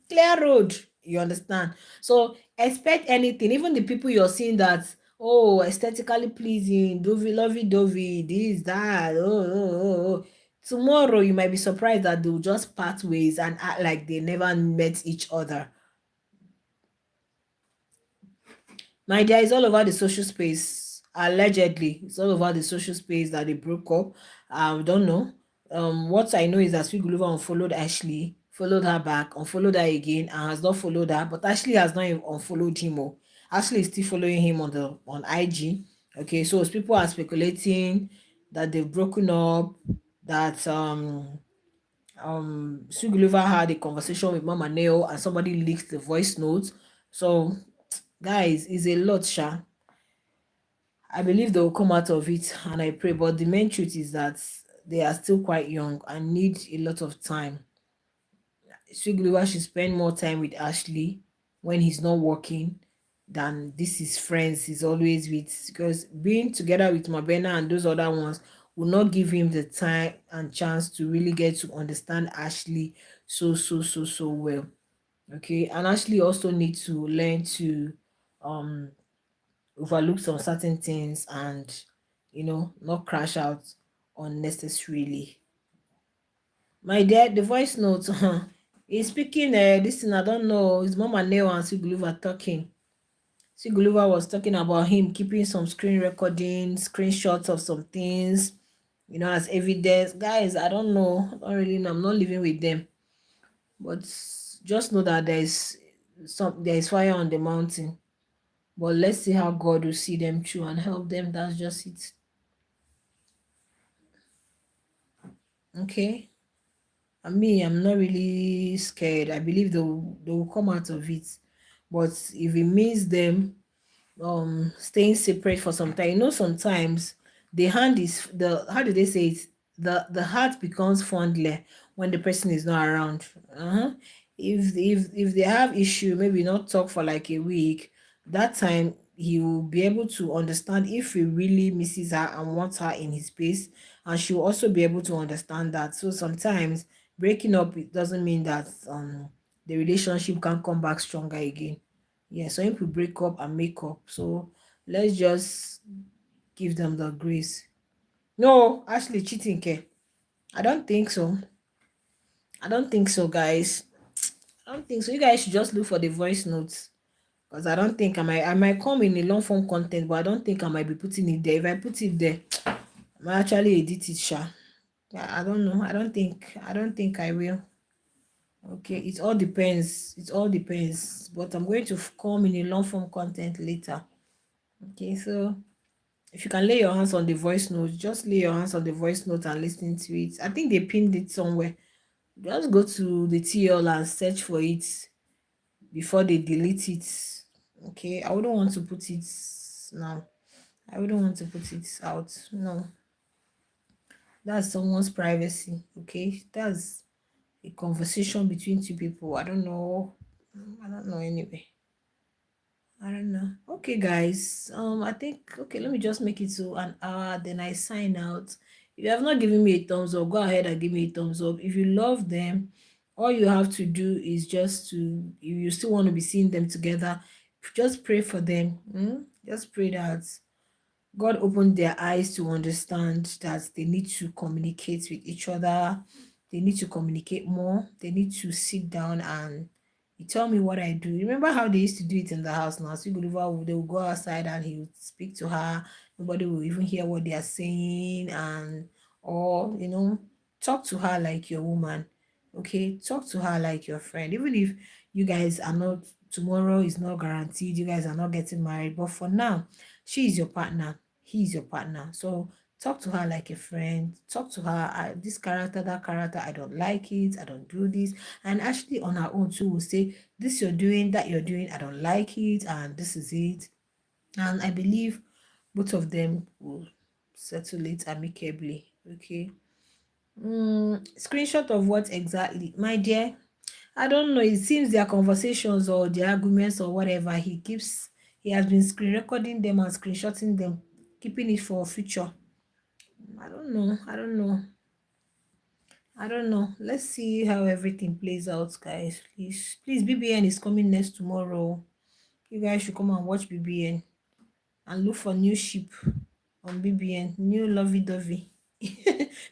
clear road. You understand? So expect anything. Even the people you're seeing that, oh, aesthetically pleasing, dovey, lovey dovey, this, that, oh. Tomorrow you might be surprised that they'll just part ways and act like they never met each other. My dear, it's all over the social space. Allegedly, it's all over the social space that they broke up. I don't know. What I know is that Sweet Guluva unfollowed Ashley, followed her back, unfollowed her again, and has not followed her. But Ashley has not even unfollowed him. Oh. Ashley is still following him on IG. Okay, so people are speculating that they've broken up, that Sweet Guluva had a conversation with Mama Neo and somebody leaked the voice notes. So guys, it's a lot, sha. I believe they will come out of it and I pray. But the main truth is that they are still quite young and need a lot of time. Sweet should spend more time with Ashley when he's not working than this is friends he's always with. Because being together with Mabena and those other ones will not give him the time and chance to really get to understand Ashley so well. Okay. And Ashley also needs to learn to um overlook some certain things and not crash out unnecessarily. My dear, the voice note he's speaking this thing, I don't know, his mom and Neo and Siguluva talking. Siguluva was talking about him keeping some screen recording screenshots of some things, as evidence. Guys, I don't know, I don't really know, I'm not living with them, but just know that there is fire on the mountain. But let's see how God will see them through and help them. That's just it. Okay. I'm not really scared. I believe they will come out of it. But if it means them staying separate for some time, sometimes the hand is the how do they say it? The heart becomes fondler when the person is not around. If they have issue, maybe not talk for like a week, that time he will be able to understand if he really misses her and wants her in his space, and she will also be able to understand that. So sometimes breaking up, it doesn't mean that the relationship can come back stronger again. Yeah, some people break up and make up. So let's just give them the grace. No, actually cheating care. I don't think so. I don't think so, guys. I don't think so. You guys should just look for the voice notes. Because I might come in a long form content, but I don't think I might be putting it there. If I put it there, I might actually edit it, sha. I don't know. I don't think I will. Okay, it all depends. It all depends. But I'm going to come in a long form content later. Okay, so if you can lay your hands on the voice note, just lay your hands on the voice note and listen to it. I think they pinned it somewhere. Just go to the TL and search for it before they delete it. Okay, I wouldn't want to put it now. I wouldn't want to put it out. No, that's someone's privacy. Okay, that's a conversation between two people. I don't know. I don't know anyway. I don't know. Okay, guys. I think okay. Let me just make it to an hour. Then I sign out. If you have not given me a thumbs up, go ahead and give me a thumbs up. If you love them, all you have to do is just to. If you still want to be seeing them together, just pray for them. Just pray that God opened their eyes to understand that they need to communicate with each other. They need to communicate more. They need to sit down and you tell me what I do. Remember how they used to do it in the house now? So Guluva, they will go outside and he would speak to her. Nobody will even hear what they are saying and or talk to her like your woman. Okay, talk to her like your friend. Even if you guys are not tomorrow is not guaranteed, you guys are not getting married. But for now, she is your partner, he's your partner. So talk to her like a friend. Talk to her, this character, that character, I don't like it, I don't do this. And actually on her own too will say, this you're doing, that you're doing, I don't like it, and this is it. And I believe both of them will settle it amicably. Okay. Screenshot of what exactly, my dear? I don't know. It seems their conversations or their arguments or whatever, he has been screen recording them and screenshotting them, keeping it for future. I don't know. I don't know. I don't know. Let's see how everything plays out, guys. Please, BBN is coming next tomorrow. You guys should come and watch BBN and look for new ship on BBN, new lovey-dovey.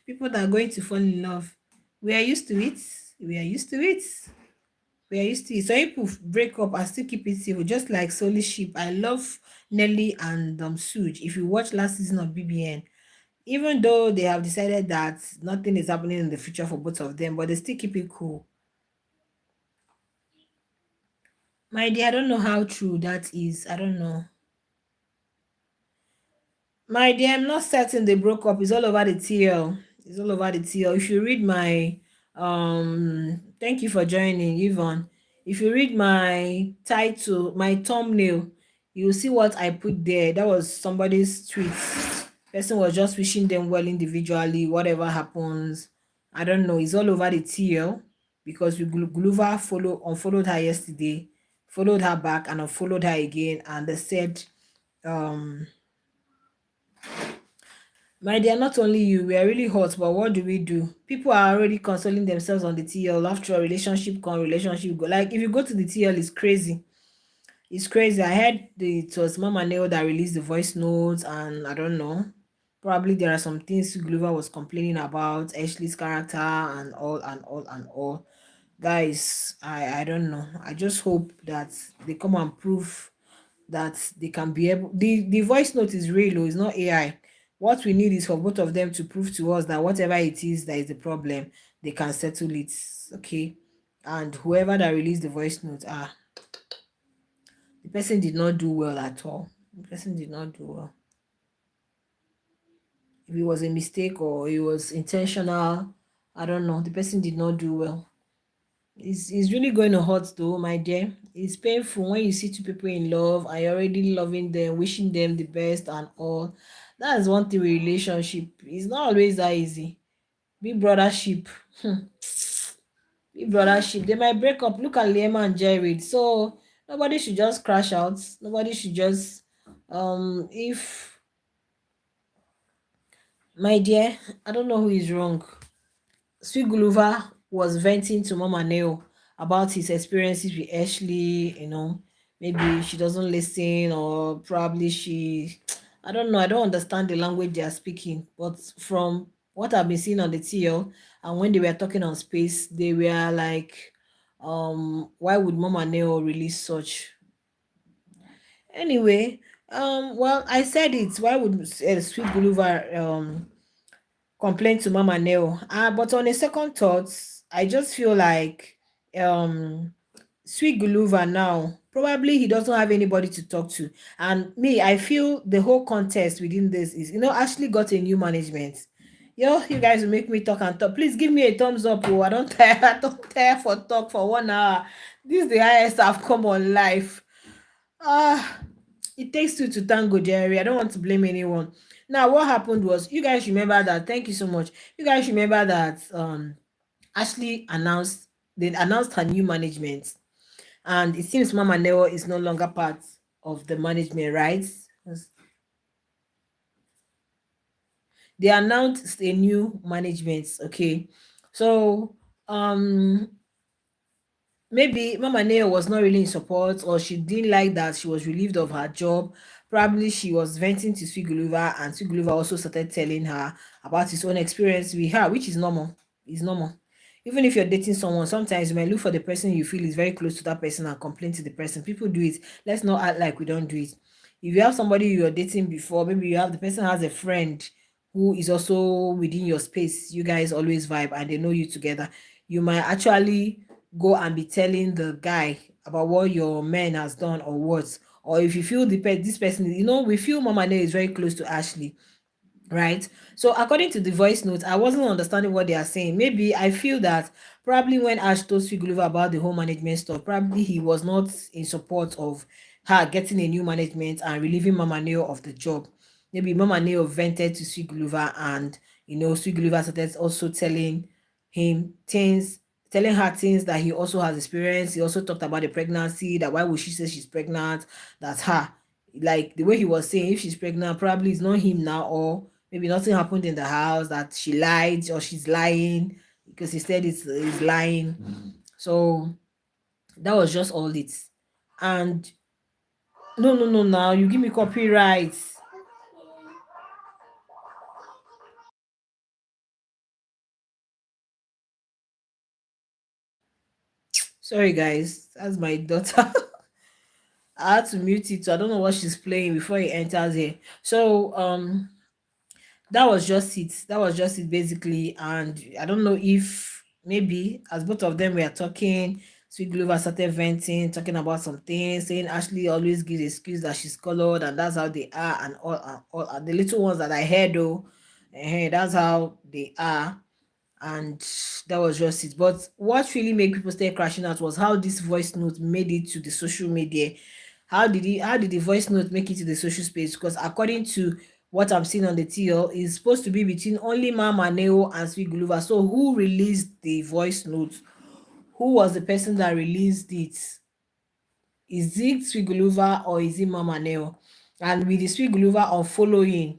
People that are going to fall in love. We are used to it. We are used to it. We are used to it. Some people break up and still keep it civil, just like Solly Ship. I love Nelly and Suge. If you watch last season of BBN, even though they have decided that nothing is happening in the future for both of them, but they still keep it cool. My dear, I don't know how true that is. I don't know. My dear, I'm not certain they broke up. It's all over the TL. It's all over the TL. If you read my thank you for joining, Yvonne. If you read my title, my thumbnail, you'll see what I put there. That was somebody's tweet. Person was just wishing them well individually, whatever happens. I don't know. It's all over the TL because we Guluva unfollowed her yesterday, followed her back and unfollowed her again, and they said um my dear, not only you, we are really hot, but what do we do? People are already consoling themselves on the TL. After a relationship come, relationship go. Like if you go to the TL, it's crazy. It's crazy. I heard it was Mama Neo that released the voice notes, and I don't know. Probably there are some things Guluva was complaining about, Ashley's character, and all and all and all. Guys, I don't know. I just hope that they come and prove that they can be able the voice note is real it's not AI. What we need is for both of them to prove to us that whatever it is that is the problem, they can settle it. Okay, and whoever that released the voice note, the person did not do well at all. The person did not do well. If it was a mistake or it was intentional, I don't know. The person did not do well. It's really going to hurt though, my dear. It's painful when you see two people in love and you're already loving them, wishing them the best and all. That's one thing with relationship. It's not always that easy. Big brothership. Big brothership. They might break up. Look at Liam and Jared. So nobody should just crash out. Nobody should just if my dear, I don't know who is wrong. Sweet Guluva was venting to Mama Neo about his experiences with Ashley, maybe she doesn't listen, or probably she, I don't know, I don't understand the language they are speaking. But from what I've been seeing on the TL, and when they were talking on space, they were like, why would Mama Neo release such? Anyway, well, I said it. Why would Sweet Guluva complain to Mama Neo? But on a second thought, I just feel like um Sweet Guluva now, probably he doesn't have anybody to talk to. And me, I feel the whole contest within this is, Ashley got a new management. Yo, you guys will make me talk and talk. Please give me a thumbs up. Oh, I don't tire. I don't tire for talk for 1 hour. This is the highest I've come on live. Ah, it takes two to tango, Jerry. I don't want to blame anyone. Now, what happened was, you guys remember that. Thank you so much. You guys remember that Ashley announced they announced her new management, and it seems Mama Neo is no longer part of the management, right? They announced a new management. Okay, so um maybe Mama Neo was not really in support, or she didn't like that she was relieved of her job. Probably she was venting to Swiguluva, and Swiguluva also started telling her about his own experience with her, which is normal. It's normal. Even if you're dating someone, sometimes you might look for the person you feel is very close to that person and complain to the person. People do it. Let's not act like we don't do it. If you have somebody you're dating before, maybe you have the person has a friend who is also within your space, you guys always vibe and they know you together. You might actually go and be telling the guy about what your man has done or what. Or if you feel this person, we feel Mama Ne is very close to Ashley, right? So according to the voice note, I wasn't understanding what they are saying. Maybe I feel that probably when Ash told Swigulova about the whole management stuff, probably he was not in support of her getting a new management and relieving Mama Neo of the job. Maybe Mama Neo vented to Swigulova, and Swigulova started also him things telling her things that he also has experienced. He also talked about the pregnancy, that why would she say she's pregnant, that's her. Like the way he was saying, if she's pregnant, probably it's not him now, or maybe nothing happened in the house, that she lied or she's lying, because he said it's lying. So that was just all it. And no, no, no, now you give me copyright. Sorry guys, that's my daughter. I had to mute it, so I don't know what she's playing before it enters here. So that was just it. That was just it basically. And I don't know if maybe as both of them were talking, Sweet Glover started venting, talking about some things, saying Ashley always gives excuse that she's colored and that's how they are, and all and the little ones that I heard though, that's how they are. And that was just it. But what really made people start crashing out was how this voice note made it to the social media. How did the voice note make it to the social space? Because according to what I'm seeing on the TL, it's supposed to be between only Mama Neo and Sweet Guluva. So who released the voice note? Who was the person that released it? Is it Sweet Guluva or is it Mama Neo? And with the Sweet Guluva unfollowing,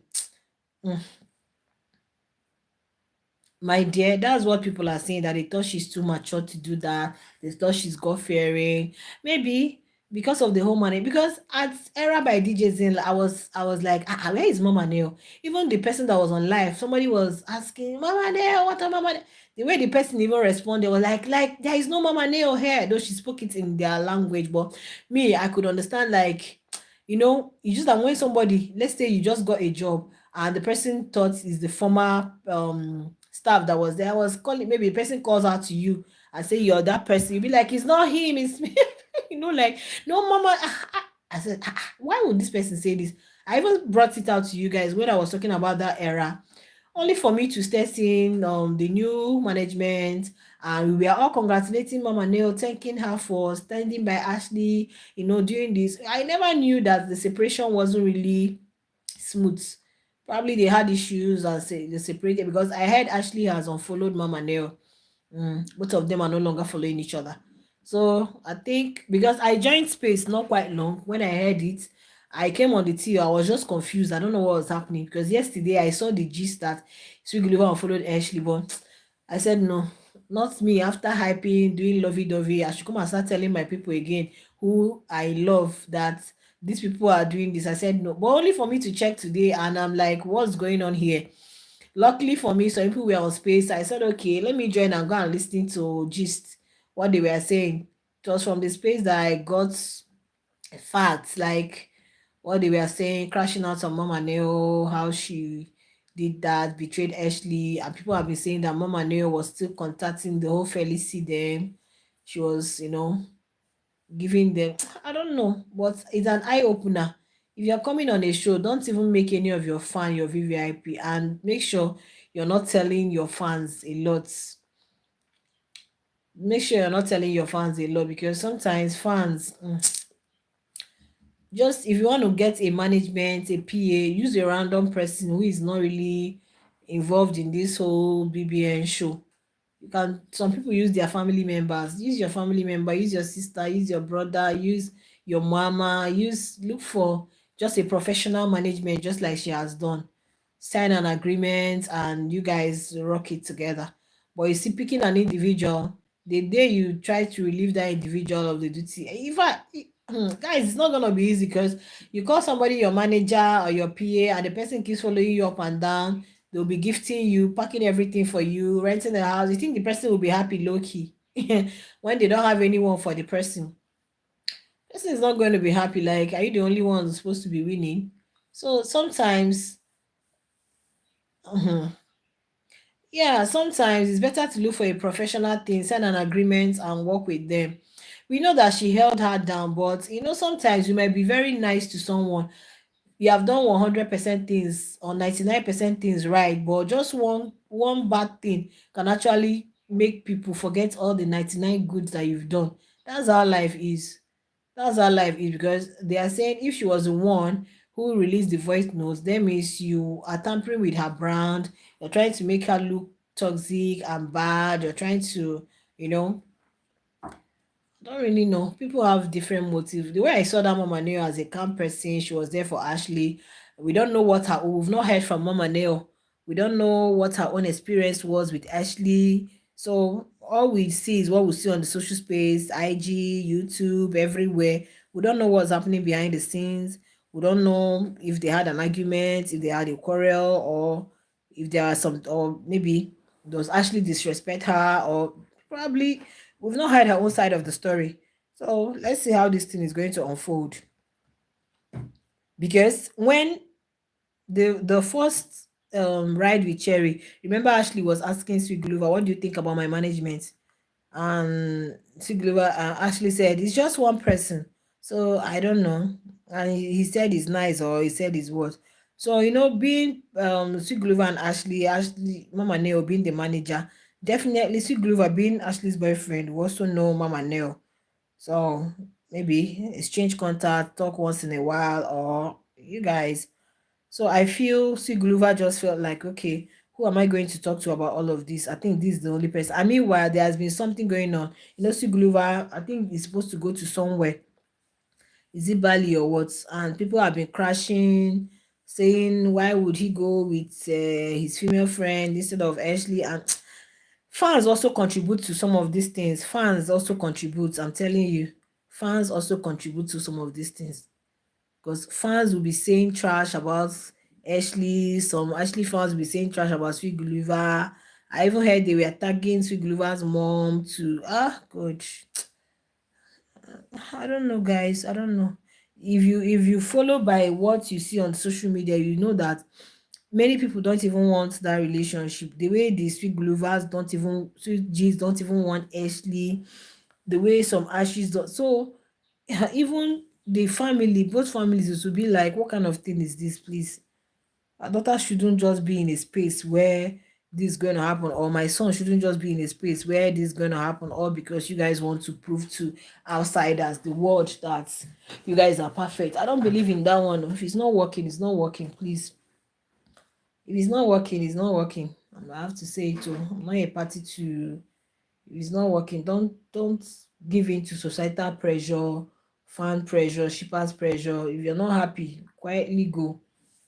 my dear, that's what people are saying, that they thought she's too mature to do that. They thought she's God fearing. Maybe because of the whole money. Because at Era by DJ Zin, I was like, where is Mama Neo? Even the person that was on live, somebody was asking, Mama Neo, what a Mama Neo? The way the person even responded was like there is no Mama Neo here, though she spoke it in their language. But me, I could understand, like, it's just that when somebody, let's say you just got a job and the person thought is the former staff that was there, was calling, maybe the person calls out to you and say you're that person, you be like, it's not him, it's me. Like, no, Mama. I said, why would this person say this? I even brought it out to you guys when I was talking about that era, only for me to start seeing the new management, and we were all congratulating Mama Neil, thanking her for standing by Ashley, doing this. I never knew that the separation wasn't really smooth. Probably they had issues and say they separated, because I heard Ashley has unfollowed Mama Neil. Both of them are no longer following each other. So I think because I joined Space not quite long, when I heard it, I came on the tea. I was just confused. I don't know what was happening, because yesterday I saw the gist that Sweet Guluva unfollowed Ashley, but I said no, not me. After hyping, doing lovey dovey, I should come and start telling my people again who I love that these people are doing this. I said no, but only for me to check today, and I'm like, what's going on here? Luckily for me, some people were on space. I said, okay, let me join and go and listen to gist what they were saying. It was from the space that I got facts, like what they were saying, crashing out on Mama Neo, how she did that, betrayed Ashley, and people have been saying that Mama Neo was still contacting the whole Felicity them. She was, giving them, I don't know, but it's an eye opener. If you're coming on a show, don't even make any of your fan your VVIP, and make sure you're not telling your fans a lot. Make sure you're not telling your fans a lot, because sometimes fans, just if you want to get a management, a PA, use a random person who is not really involved in this whole BBN show. You can, some people use their family members. Use your family member, use your sister, use your brother, use your mama, look for just a professional management, just like she has done. Sign an agreement and you guys rock it together. But you see, picking an individual, the day you try to relieve that individual of the duty, in fact, guys, it's not gonna be easy, because you call somebody your manager or your PA, and the person keeps following you up and down. They'll be gifting you, packing everything for you, renting the house. You think the person will be happy low key when they don't have anyone for the person? Person is not going to be happy. Like, are you the only one who's supposed to be winning? So sometimes, yeah, sometimes it's better to look for a professional thing, sign an agreement, and work with them. We know that she held her down, but sometimes you might be very nice to someone. You have done 100% things or 99% things right, but just one bad thing can actually make people forget all the 99 goods that you've done. That's how life is. That's how life is, because they are saying if she was the one who released the voice notes, that means you are tampering with her brand. You're trying to make her look toxic and bad. You're trying to, you know, don't really know. People have different motives. The way I saw that Mama Neo as a calm person, she was there for Ashley. We don't know what her, we've not heard from Mama Neo. We don't know what her own experience was with Ashley. So all we see is what we see on the social space, IG, YouTube, everywhere. We don't know what's happening behind the scenes. We don't know if they had an argument, if they had a quarrel, or if there are some, or maybe does Ashley disrespect her, or probably we've not heard her own side of the story. So let's see how this thing is going to unfold. Because when the first ride with Cherry, remember Ashley was asking Sweet Guluva, what do you think about my management? And Sweet Guluva Ashley said, it's just one person. So I don't know. And he said it's nice, or he said it's what. So being Sweet Guluva and Ashley, Mama Neo being the manager, definitely Sweet Guluva being Ashley's boyfriend, we also know Mama Neo. So maybe exchange contact, talk once in a while, or you guys. So I feel Sigluva just felt like, okay, who am I going to talk to about all of this? I think this is the only person. I mean, while there has been something going on, Sigluva, I think is supposed to go to somewhere. Is it Bali or what? And people have been crashing, saying why would he go with his female friend instead of Ashley? And fans also contribute to some of these things. Fans also contribute. I'm telling you, fans also contribute to some of these things, because fans will be saying trash about Ashley. Some Ashley fans will be saying trash about Sweet Guluva. I even heard they were tagging Sweet Guluva's mom to God. I don't know, guys. I don't know. If you follow by what you see on social media, you know that many people don't even want that relationship. The way the Sweet Guluvas don't even, Sweet G's don't even want Ashley. The way some Ashes don't. So even the family, both families will be like, what kind of thing is this, please? Our daughter shouldn't just be in a space where this is going to happen, or my son shouldn't just be in a space where this is going to happen, all because you guys want to prove to outsiders, the world, that you guys are perfect. I don't believe in that one. If it's not working, it's not working, please. If it's not working, it's not working. I have to say it too. I'm not a party to, if it's not working, don't give in to societal pressure, fan pressure, shippers pressure. If you're not happy, quietly go,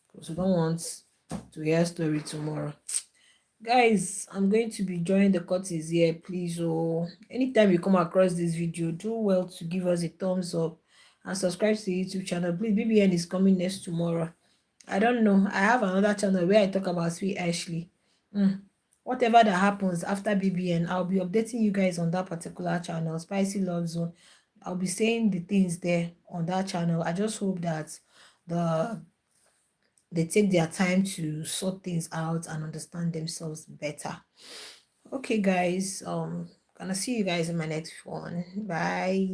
because we don't want to hear story tomorrow. Guys, I'm going to be joining the courses here, please. So anytime you come across this video, do well to give us a thumbs up and subscribe to the YouTube channel. Please, BBN is coming next tomorrow. I don't know. I have another channel where I talk about SweetAshley. Whatever that happens after BBN, I'll be updating you guys on that particular channel, Spicy Love Zone. I'll be saying the things there on that channel. I just hope that the they take their time to sort things out and understand themselves better. Okay, guys. Gonna see you guys in my next one. Bye.